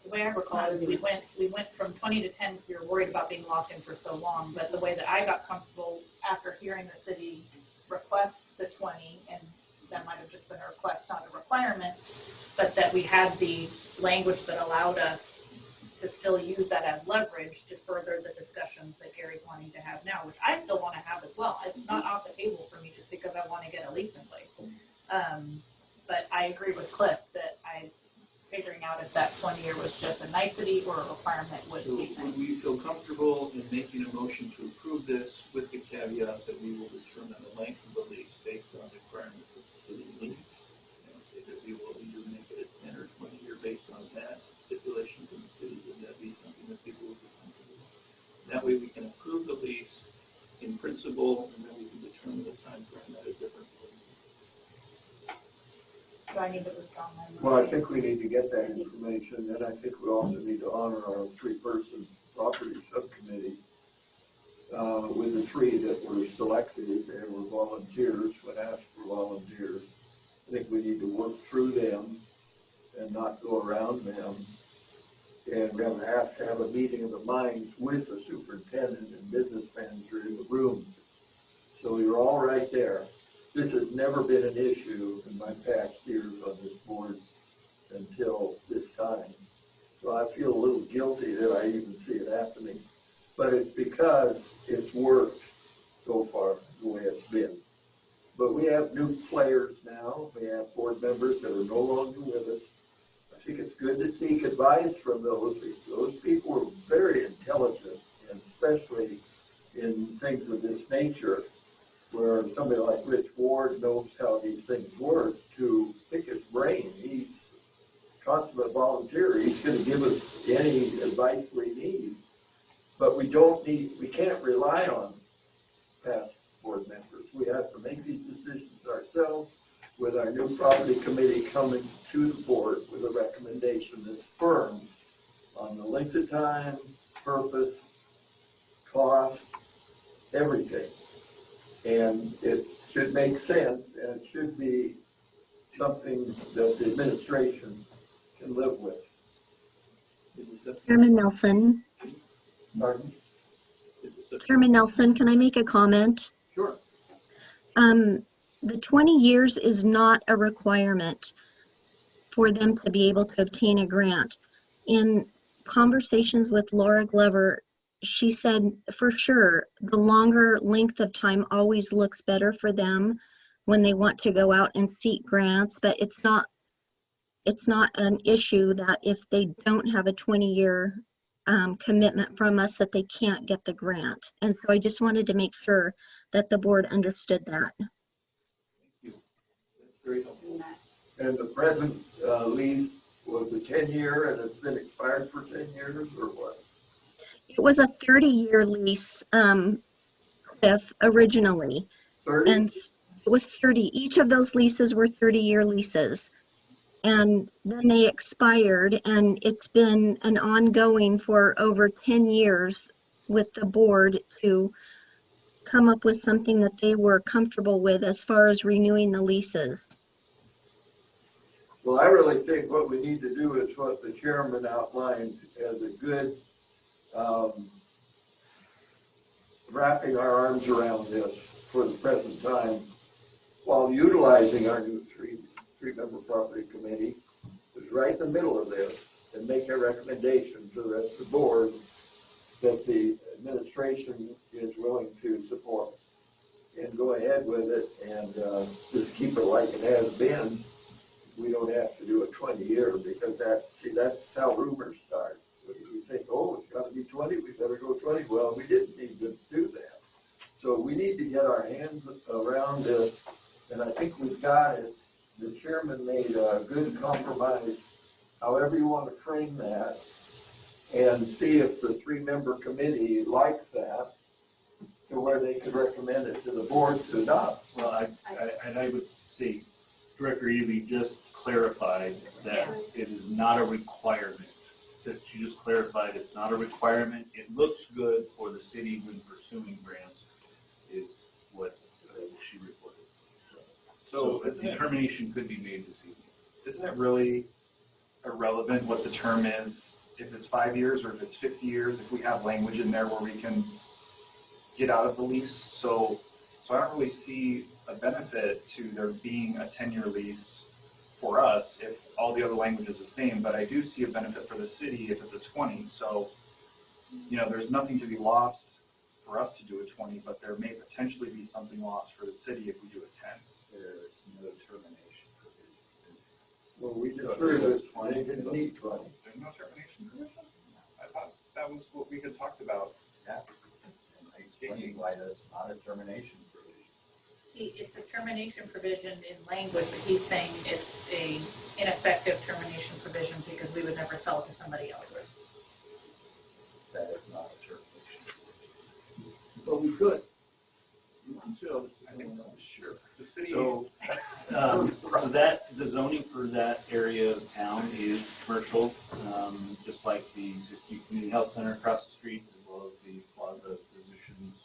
The way I recall it, we went from 20 to 10 because we were worried about being locked in for so long. But the way that I got comfortable after hearing the city request the 20, and that might have just been a request, not a requirement, but that we had the language that allowed us to still use that as leverage to further the discussions that Gary's wanting to have now, which I still want to have as well. It's not off the table for me just because I want to get a lease in place. But I agree with Cliff that figuring out if that 20-year was just a nicety or a requirement would So be would we feel comfortable in making a motion to approve this with the caveat that we will determine the length of the lease based on requirements of the city lease? And that we will either make it a 10 or 20 year based on that stipulation from the city. Would that be something that people would be comfortable with? That way we can approve the lease in principle, and then we can determine the time frame at a different point. Do I need to withdraw my motion? Well, I think we need to get that information, and I think we also need to honor our 3-person property subcommittee with the 3 that were selected and were volunteers when asked for volunteers. I think we need to work through them and not go around them. And we have to have a meeting of the minds with the superintendent and business manager in the room. So you're all right there. This has never been an issue in my past years on this board until this time. So I feel a little guilty that I even see it happening. But it's because it's worked so far the way it's been. But we have new players now. We have board members that are no longer with us. I think it's good to seek advice from those people. Those people are very intelligent, and especially in things of this nature, where somebody like Rich Ward knows how these things work, to pick his brain. He's a consummate volunteer. He's going to give us any advice we need. But we can't rely on past board members. We have to make these decisions ourselves with our new property committee coming to the board with a recommendation that's firm on the length of time, purpose, cost, everything. And it should make sense, and it should be something that the administration can live with. Chairman Nelson. Pardon? Chairman Nelson, can I make a comment? Sure. The 20 years is not a requirement for them to be able to obtain a grant. In conversations with Laura Glover, she said for sure the longer length of time always looks better for them when they want to go out and seek grants, but it's not it's not an issue that if they don't have a 20-year commitment from us that they can't get the grant. And so I just wanted to make sure that the board understood that. That's very helpful. And the present lease was a 10-year and it's been expired for 10 years or what? It was a 30-year lease, Cliff, originally. 30? And it was 30. Each of those leases were 30-year leases. And then they expired, and it's been an ongoing for over 10 years with the board to come up with something that they were comfortable with as far as renewing the leases. Well, I really think what we need to do is what the chairman outlined as a good wrapping our arms around this for the present time while utilizing our new three-member property committee is right in the middle of this and make a recommendation to the rest of the board that the administration is willing to support and go ahead with it and just keep it like it has been. We don't have to do a 20-year because that's how rumors start. We think, oh, it's got to be 20, we better go 20. Well, we didn't need to do that. So we need to get our hands around this, and I think we've got it. The chairman made a good compromise, however you want to frame that, and see if the three-member committee likes that to where they could recommend it to the board to adopt. Well, I would say Director Ely just clarified that it is not a requirement. That she just clarified it's not a requirement. It looks good for the city when pursuing grants, is what she reported. So a determination could be made this evening. Isn't it really irrelevant what the term is, if it's 5 years or if it's 50 years, if we have language in there where we can get out of the lease? So I don't really see a benefit to there being a 10-year lease for us if all the other language is the same, but I do see a benefit for the city if it's a 20. So, there's nothing to be lost for us to do a 20, but there may potentially be something lost for the city if we do a 10. There's no termination provision. Well, we just heard that 20 didn't need 20. There's no termination provision? I thought that was what we had talked about. Yeah. And I explained why that's not a termination provision. It's a termination provision in language, but he's saying it's a ineffective termination provision because we would never sell it to somebody else. That is not a termination provision. But we could. So, I think that was sure. The city. So, The zoning for that area of town is commercial, just like the community health center across the street, as well as the Plaza Physicians.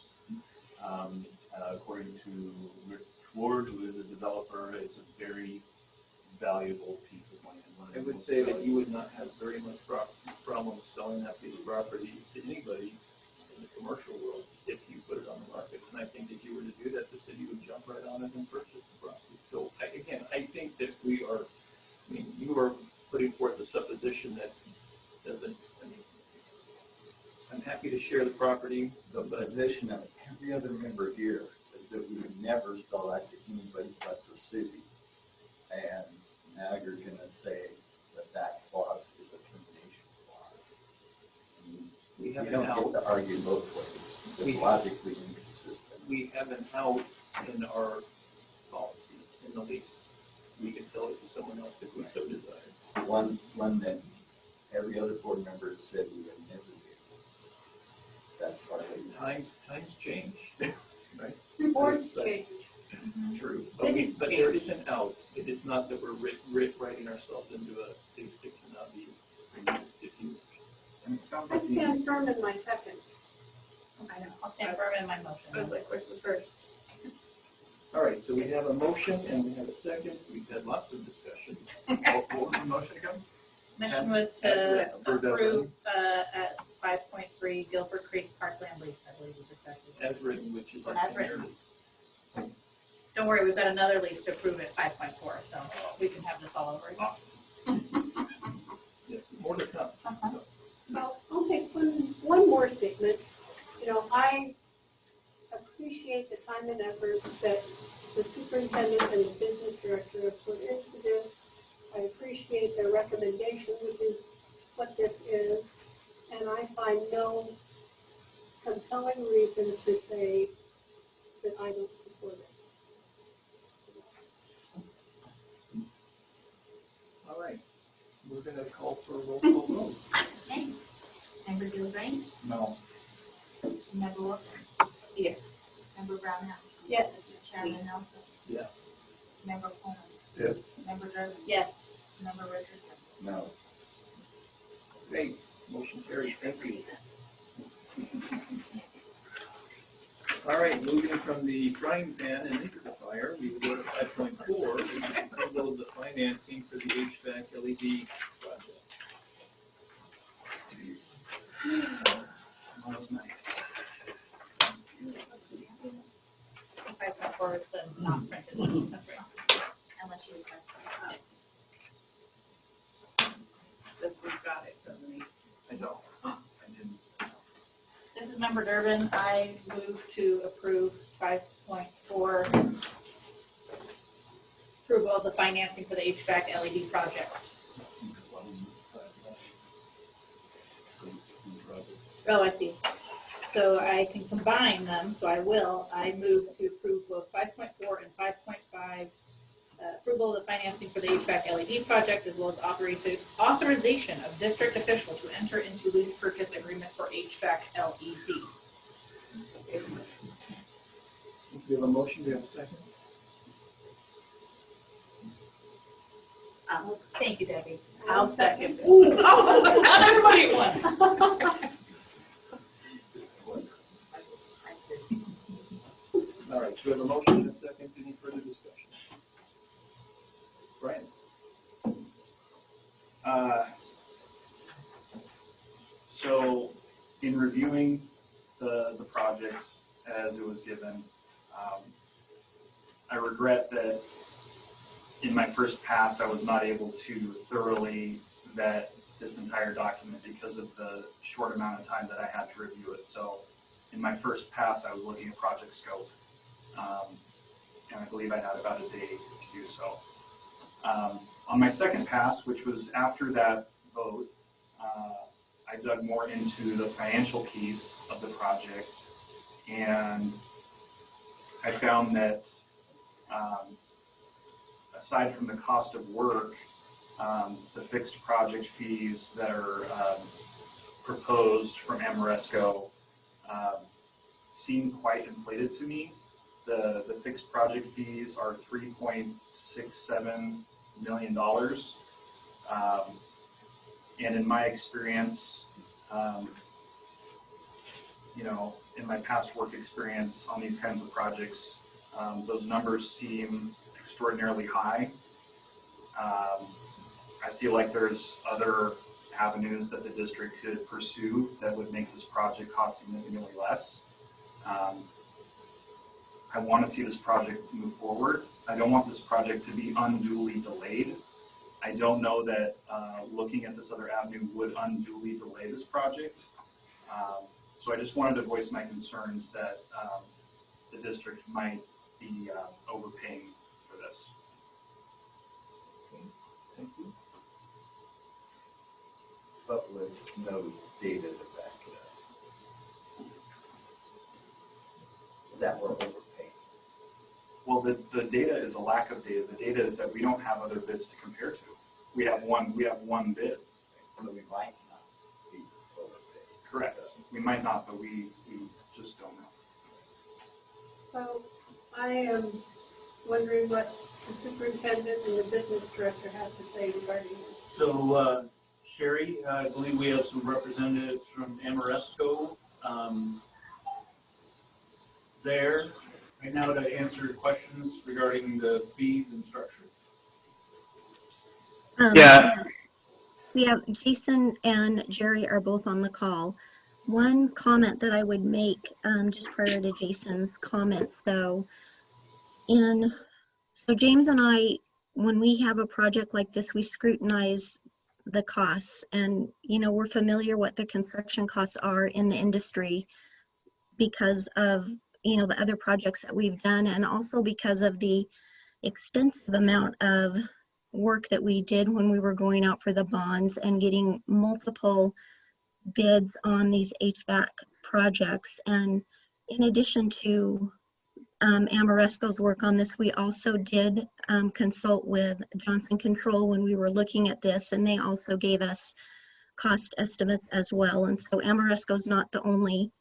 According to Rick Ward, who is a developer, it's a very valuable piece of land. I would say that you would not have very much problem selling that piece of property to anybody in the commercial world if you put it on the market. And I think if you were to do that, the city would jump right on it and purchase the property. So I think that you are putting forth a supposition that doesn't, I'm happy to share the property. The position of every other member here is that we would never sell that to anybody but the city. And now you're going to say that clause is a termination clause. We have you don't an out. get to argue both ways. It's logically inconsistent. We have an out in our policy, in the lease. We can sell it to someone else if we so desire. One that every other board member has said we would never do. That's part of it. Times change, right? Boards change. True, but there is an out. It is not that we're writing ourselves into a big stick to not be renewed if you. And it sounds I like stand firm in my second. I know, I'll stand firm in my motion. I was like, where's the first? All right, so we have a motion and we have a second. We've had lots of discussion. what was the motion again? Mission was to approve at 5.3 Guilford Creek Parkland lease, I believe is exactly. As written, which is. As written. Don't worry, we've got another lease to approve at 5.4, so we can have this all over again. Yeah, more to come. Well, I'll take one more statement. I appreciate the time and effort that the superintendent and the business director have put into this. I appreciate their recommendation, which is what this is, and I find no compelling reason to say that I don't support it. All right, we're gonna call for a roll call vote. Okay. Member Gilgrain? No. Member Wilson? Yes. Member Brownell? Yes. Chairman Nelson? Yeah. Member Coleman? Yes. Member Durbin? Yes. Member Richardson? No. Great, motion carries, thank you. All right, moving from the frying pan and into the fire, we go to 5.4, which is approval of the financing for the HVAC LED project. Last night. 5.4 is the not printed one. That's right. Unless you request it. This we've got it, doesn't he? I don't, I didn't. This is Member Durbin. I move to approve 5.4, approval of the financing for the HVAC LED project. Oh, I see. So I can combine them, so I will. I move to approve both 5.4 and 5.5, approval of the financing for the HVAC LED project, as well as authorization of district official to enter into lease purchase agreement for HVAC LED. We have a motion, we have a second. Thank you, Debbie. I'll second it. Ooh, oh, not everybody at once. All right, so we have a motion and a second, any further discussion? Brian? So in reviewing the project as it was given, I regret that in my first pass I was not able to thoroughly vet this entire document because of the short amount of time that I had to review it. So in my first pass I was looking at project scope, and I believe I had about a day to do so. On my second pass, which was after that vote, I dug more into the financial piece of the project, and I found that aside from the cost of work, the fixed project fees that are proposed from Amoresco seem quite inflated to me. The fixed project fees are $3.67 million. And in my experience, in my past work experience on these kinds of projects, those numbers seem extraordinarily high. I feel like there's other avenues that the district could pursue that would make this project cost significantly less. I want to see this project move forward. I don't want this project to be unduly delayed. I don't know that looking at this other avenue would unduly delay this project. So I just wanted to voice my concerns that the district might be overpaying for this. Okay, thank you. But with no data to back it up. That we're overpaying. Well, the data is a lack of data. The data is that we don't have other bids to compare to. We have one bid. So we might not be overpaid. Correct. We might not, but we just don't know. So I am wondering what the superintendent and the business director have to say regarding this. So, Sherry, I believe we have some representatives from Amoresco there right now to answer questions regarding the fees and structure. Yes. We have Jason and Jerry are both on the call. One comment that I would make just prior to Jason's comments, though, so James and I, when we have a project like this, we scrutinize the costs, and we're familiar what the construction costs are in the industry because of the other projects that we've done, and also because of the extensive amount of work that we did when we were going out for the bonds and getting multiple bids on these HVAC projects. And in addition to Amoresco's work on this, we also did consult with Johnson Control when we were looking at this, and they also gave us cost estimates as well. And so Amoresco's not the only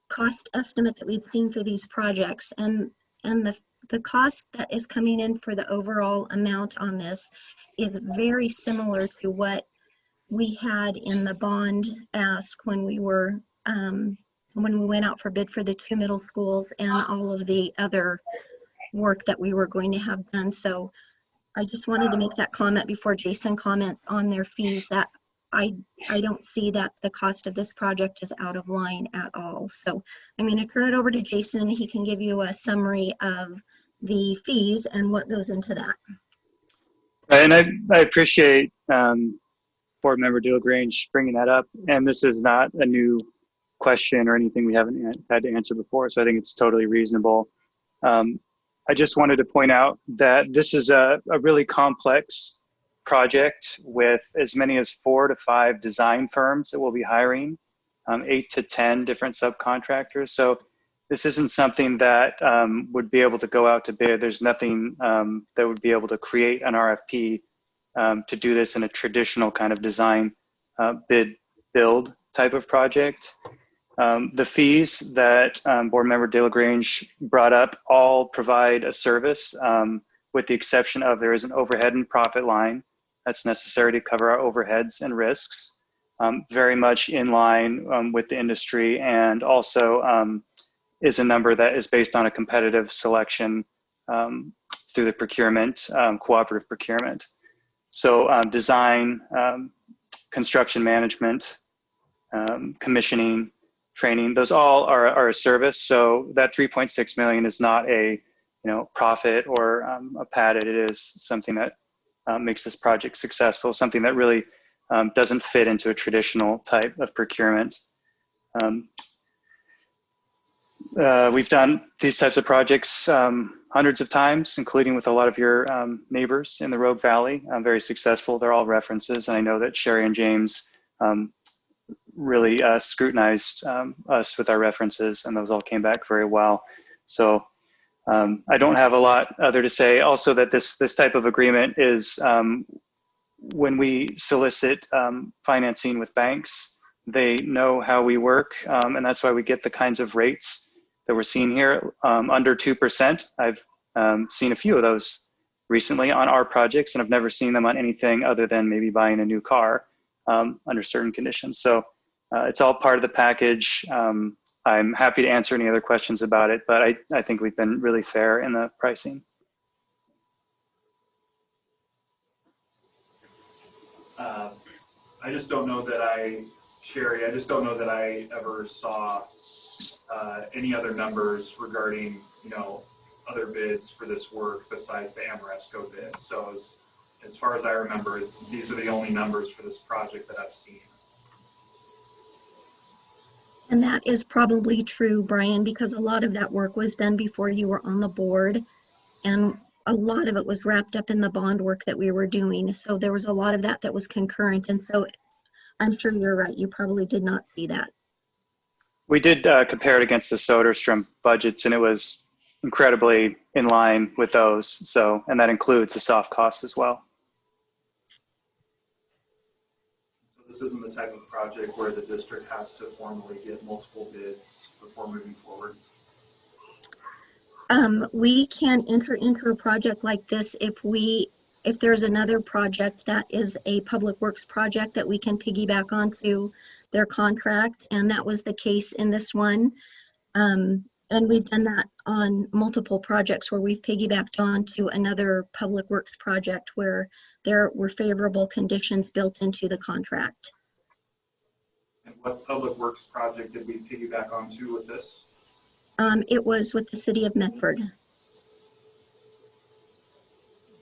cost estimate that we've seen for these projects. And the cost that is coming in for the overall amount on this is very similar to what we had in the bond ask when we were when we went out for bid for the 2 middle schools and all of the other work that we were going to have done. So I just wanted to make that comment before Jason comments on their fees, that I don't see that the cost of this project is out of line at all. So I'm going to turn it over to Jason. He can give you a summary of the fees and what goes into that. And I appreciate Board Member DeLagrange bringing that up. And this is not a new question or anything we haven't had to answer before. So I think it's totally reasonable. I just wanted to point out that this is a really complex project with as many as 4 to 5 design firms that will be hiring, 8 to 10 different subcontractors. So this isn't something that would be able to go out to bid. There's nothing that would be able to create an RFP to do this in a traditional kind of design bid build type of project. The fees that Board Member DeLagrange brought up all provide a service, with the exception of there is an overhead and profit line that's necessary to cover our overheads and risks, very much in line with the industry, and also is a number that is based on a competitive selection through the procurement, cooperative procurement. So design, construction management, commissioning, training, those all are a service. So that 3.6 million is not a profit or a padded. It is something that makes this project successful, something that really doesn't fit into a traditional type of procurement. We've done these types of projects hundreds of times, including with a lot of your neighbors in the Rogue Valley. Very successful. They're all references. And I know that Sherry and James really scrutinized us with our references, and those all came back very well. So I don't have a lot other to say. Also, that this type of agreement is when we solicit financing with banks, they know how we work, and that's why we get the kinds of rates that we're seeing here, under 2%. I've seen a few of those recently on our projects, and I've never seen them on anything other than maybe buying a new car under certain conditions. So it's all part of the package. I'm happy to answer any other questions about it, but I think we've been really fair in the pricing. I just don't know that Sherry, I just don't know that I ever saw any other numbers regarding, other bids for this work besides the Amoresco bid. So as far as I remember, these are the only numbers for this project that I've seen. And that is probably true, Brian, because a lot of that work was done before you were on the board, and a lot of it was wrapped up in the bond work that we were doing. So there was a lot of that was concurrent. And so I'm sure you're right. You probably did not see that. We did compare it against the Soderstrom budgets, and it was incredibly in line with those. So, and that includes the soft costs as well. So this isn't the type of project where the district has to formally get multiple bids before moving forward. We can enter into a project like this if there's another project that is a public works project that we can piggyback onto their contract, and that was the case in this one. And we've done that on multiple projects where we've piggybacked onto another public works project where there were favorable conditions built into the contract. And what public works project did we piggyback onto with this? It was with the city of Medford.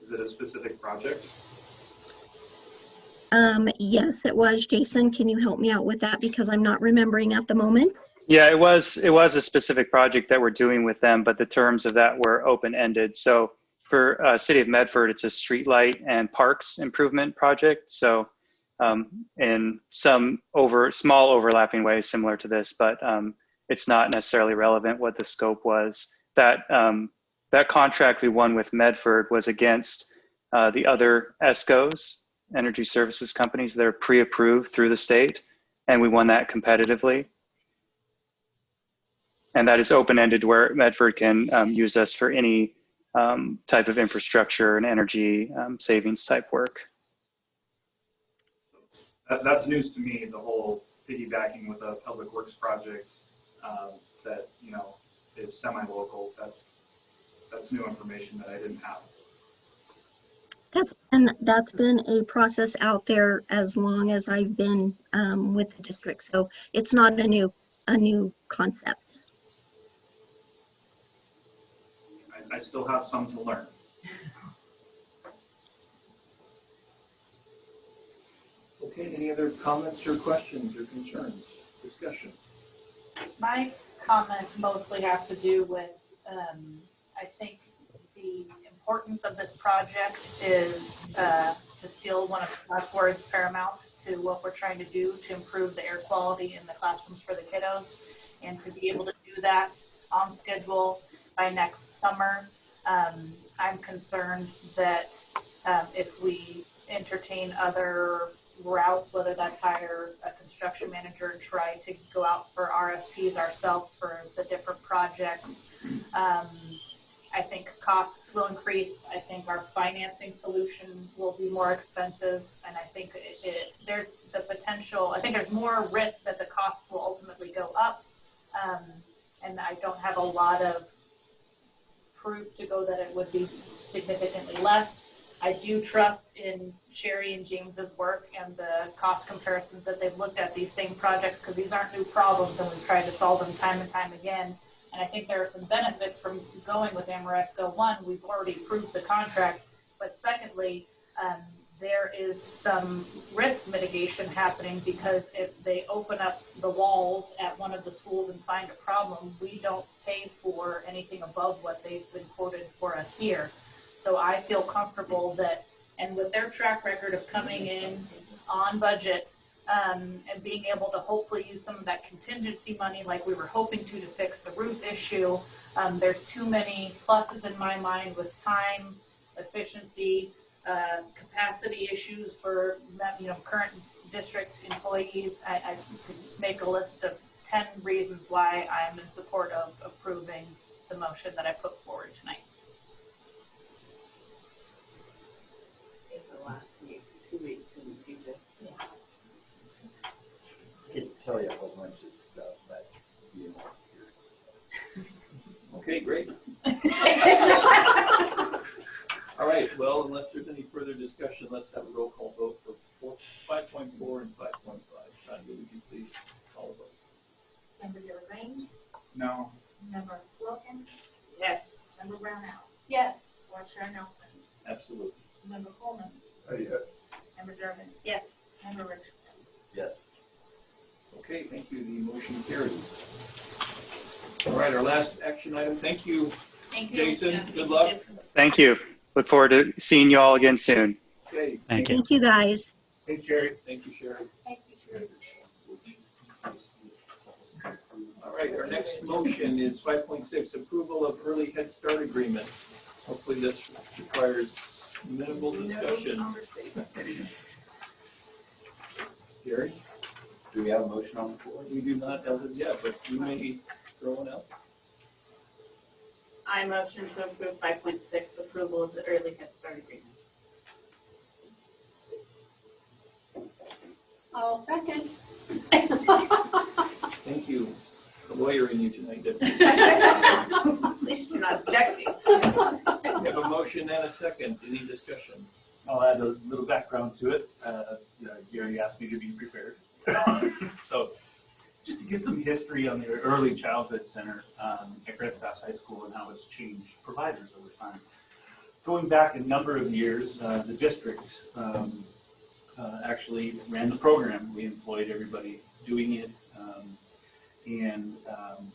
Is it a specific project? Yes, it was. Jason, can you help me out with that, because I'm not remembering at the moment? Yeah, it was a specific project that we're doing with them, but the terms of that were open-ended. So for City of Medford, it's a streetlight and parks improvement project. So in some small overlapping ways similar to this, but it's not necessarily relevant what the scope was. That contract we won with Medford was against the other ESCOs, energy services companies that are pre-approved through the state, and we won that competitively. And that is open-ended where Medford can use us for any type of infrastructure and energy savings type work. That's news to me, the whole piggybacking with a public works project that, you know, is semi-local. That's new information that I didn't have. That's been a process out there as long as I've been with the district. So it's not a new concept. I still have some to learn. Okay, any other comments or questions or concerns, discussion? My comments mostly have to do with, I think the importance of this project is to steal one of Scott's words, paramount to what we're trying to do to improve the air quality in the classrooms for the kiddos. And to be able to do that on schedule by next summer, I'm concerned that if we entertain other routes, whether that's hire a construction manager and try to go out for RFPs ourselves for the different projects, I think costs will increase. I think our financing solution will be more expensive, and I think there's the potential. I think there's more risk that the costs will ultimately go up, and I don't have a lot of proof to go that it would be significantly less. I do trust in Sherry and James's work and the cost comparisons that they've looked at these same projects, because these aren't new problems and we've tried to solve them time and time again. And I think there are some benefits from going with Ameresco. One, we've already approved the contract, but secondly, there is some risk mitigation happening, because if they open up the walls at one of the schools and find a problem, we don't pay for anything above what they've been quoted for us here. So I feel comfortable that, and with their track record of coming in on budget and being able to hopefully use some of that contingency money like we were hoping to fix the roof issue, there's too many pluses in my mind with time, efficiency, capacity issues for current district employees. I could make a list of 10 reasons why I'm in support of approving the motion that I put forward tonight. I can tell you a whole bunch of stuff, but you know. Okay, great. All right, well, unless there's any further discussion, let's have a roll call vote for 5.4 and 5.5. Tanya, would you please call the vote? Member Delagrane? No. Member Wilkins? Yes. Member Brownell? Yes. Vice Chair Nelson? Absolutely. Member Coleman? Yes. Member Durbin? Yes. Member Richardson? Yes. Okay, thank you. The motion carries. All right, our last action item. Thank you, Thank you. Jason. Yeah, Good luck. Thank you. Look forward to seeing you all again soon. Okay. Thank you. Thank you, guys. Hey, Sherry. Thank you, Sherry. Thank you, Sherry. All right, our next motion is 5.6, approval of early Head Start agreement. Hopefully this requires minimal discussion. Gary? Do we have a motion on the floor? We do not as of yet, but you may throw one out. I motion to approve 5.6, approval of the early Head Start agreement. I'll second. Thank you. The lawyer in you tonight, Deputy. At least you're not objecting. We have a motion and a second. Any discussion? I'll add a little background to it. Gary asked me to be prepared. So just to give some history on the Early Childhood Center at Grants Pass High School and how it's changed providers over time. Going back a number of years, the district actually ran the program. We employed everybody doing it. And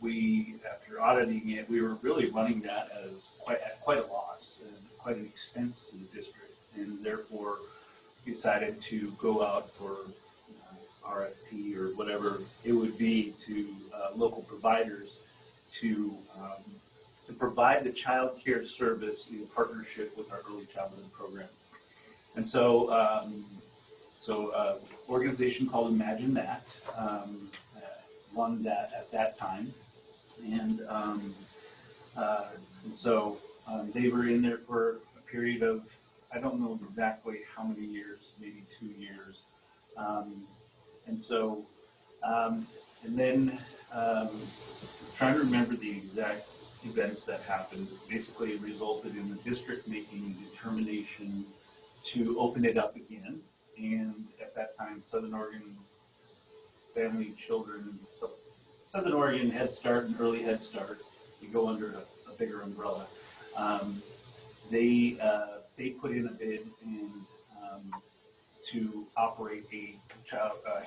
we, after auditing it, we were really running that as quite a loss. And quite an expense to the district, and therefore decided to go out for RFP or whatever it would be to local providers to provide the child care service in partnership with our early childhood program. And so, organization called Imagine That won that at that time, and so they were in there for a period of, I don't know exactly how many years, maybe 2 years. And so, and then trying to remember the exact events that happened. Basically, it resulted in the district making a determination to open it up again. And at that time, Southern Oregon Family Children, Southern Oregon Head Start and Early Head Start, you go under a bigger umbrella. They put in a bid and to operate a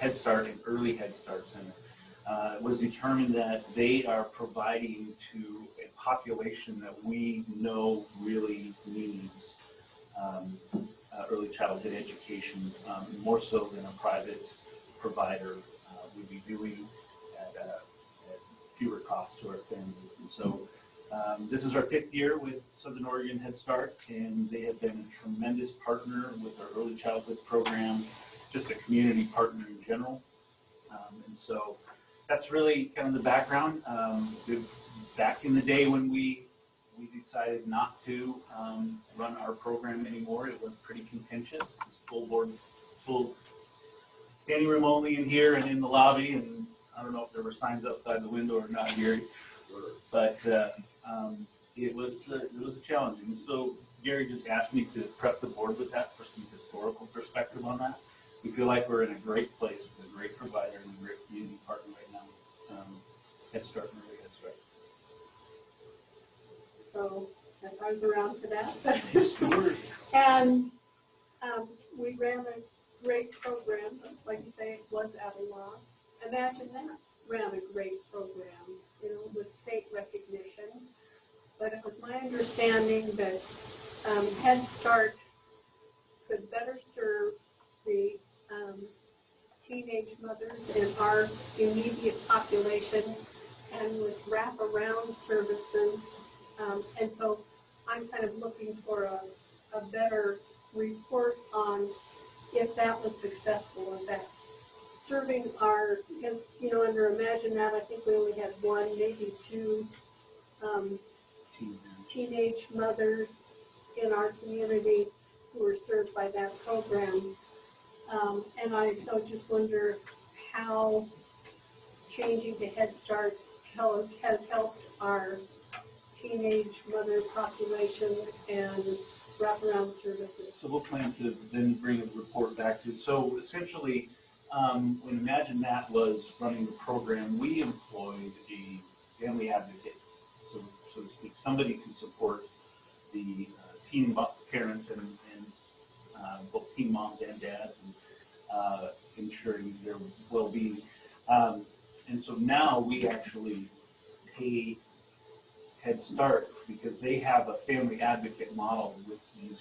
Head Start and Early Head Start Center. It was determined that they are providing to a population that we know really needs early childhood education, more so than a private provider would be doing at fewer costs to our families. And so this is our 5th year with Southern Oregon Head Start, and they have been a tremendous partner with our early childhood program, just a community partner in general. And so that's really kind of the background. Back in the day when we decided not to run our program anymore, it was pretty contentious. It was full standing room only in here and in the lobby, and I don't know if there were signs outside the window or not here, but it was a challenge. And so Gary just asked me to prep the board with that for some historical perspective on that. We feel like we're in a great place with a great provider and a great community partner right now. Head Start and Early Head Start. So that runs around to that. And we ran a great program, like you say, it was Avalois. Imagine That ran a great program, with state recognition. But it was my understanding that Head Start could better serve the teenage mothers in our immediate population and with wraparound services. And so I'm kind of looking for a better report on if that was successful, if that serving our, because, under Imagine That, I think we only had 1, maybe 2 teenage mothers in our community who were served by that program. And I just wonder how changing to Head Start has helped our teenage mother population and wraparound services. So we'll plan to then bring a report back to. So essentially, when Imagine That was running the program, we employed a family advocate, so to speak, somebody to support the teen parents and both teen moms and dads, and ensuring their well-being. And so now we actually pay Head Start because they have a family advocate model with these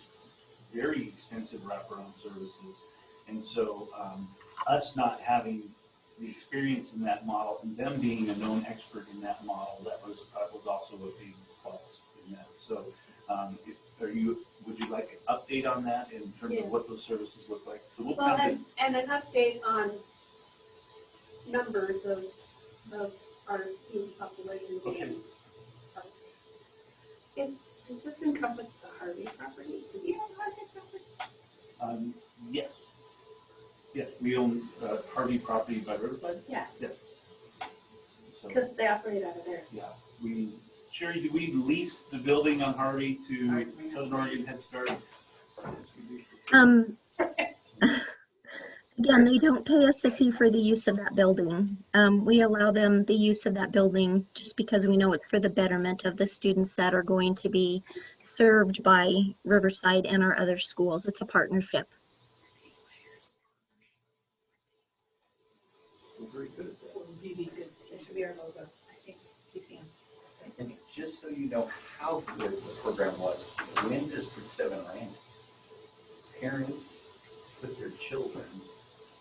very extensive wraparound services. And so us not having the experience in that model and them being a known expert in that model, that was also a big plus in that. So would you like an update on that in terms of what those services look like? So and an update on numbers of our student population. Okay. Does this encompass the Harvey property? Do we own Harvey property? Yes. Yes, we own Harvey property by Riverside? Yeah. Yes. Because they operate out of there. Yeah. Sherry, do we lease the building on Harvey to Southern Oregon Head Start? Again, they don't pay us a fee for the use of that building. We allow them the use of that building just because we know it's for the betterment of the students that are going to be served by Riverside and our other schools. It's a partnership. We're very good at that. It should be our logo, I think. And just so you know how good the program was, when District 7 ran it, parents put their children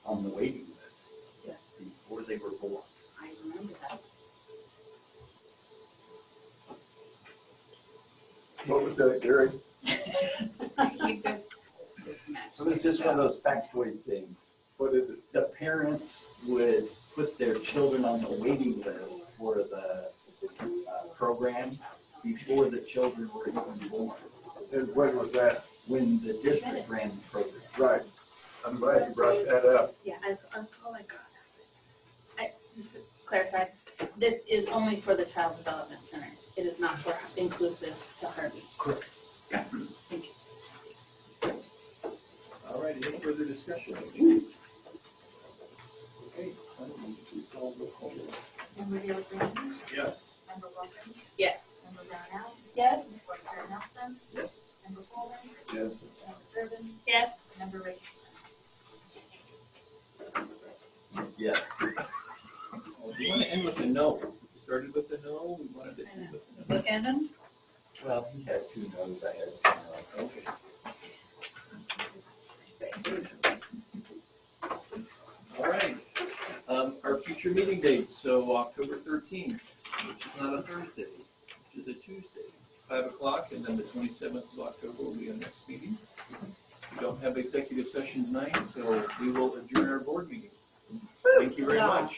on the waiting list before they were born. I remember that. What was that, Gary? You could match. So it's just one of those factoid things. What is it? The parents would put their children on the waiting list for the program before the children were even born. And when was that? When the district ran the program. Right. I'm glad you brought that up. Yeah, oh my God. Just to clarify, this is only for the Child Development Center. It is not for inclusive to Harvey. Correct. Yeah. Thank you. All right, any further discussion? Okay, please call the roll. Member Dale Green? Yes. Member Wilkins? Yes. Member Brownell? Yes. Member Chair Nelson? Yes. Member Coleman? Yes. Member Durbin? Yes. Member Richardson? Yes. Well, do you want to end with a no? We started with a no, we wanted to end with a no. Buchanan? Well, he had 2 no's, I had 2 no's. Okay. All right. Our future meeting dates, so October 13th, which is not a Thursday, which is a Tuesday, 5 o'clock, and then the 27th of October will be our next meeting. We don't have executive session tonight, so we will adjourn our board meeting. Thank you very much.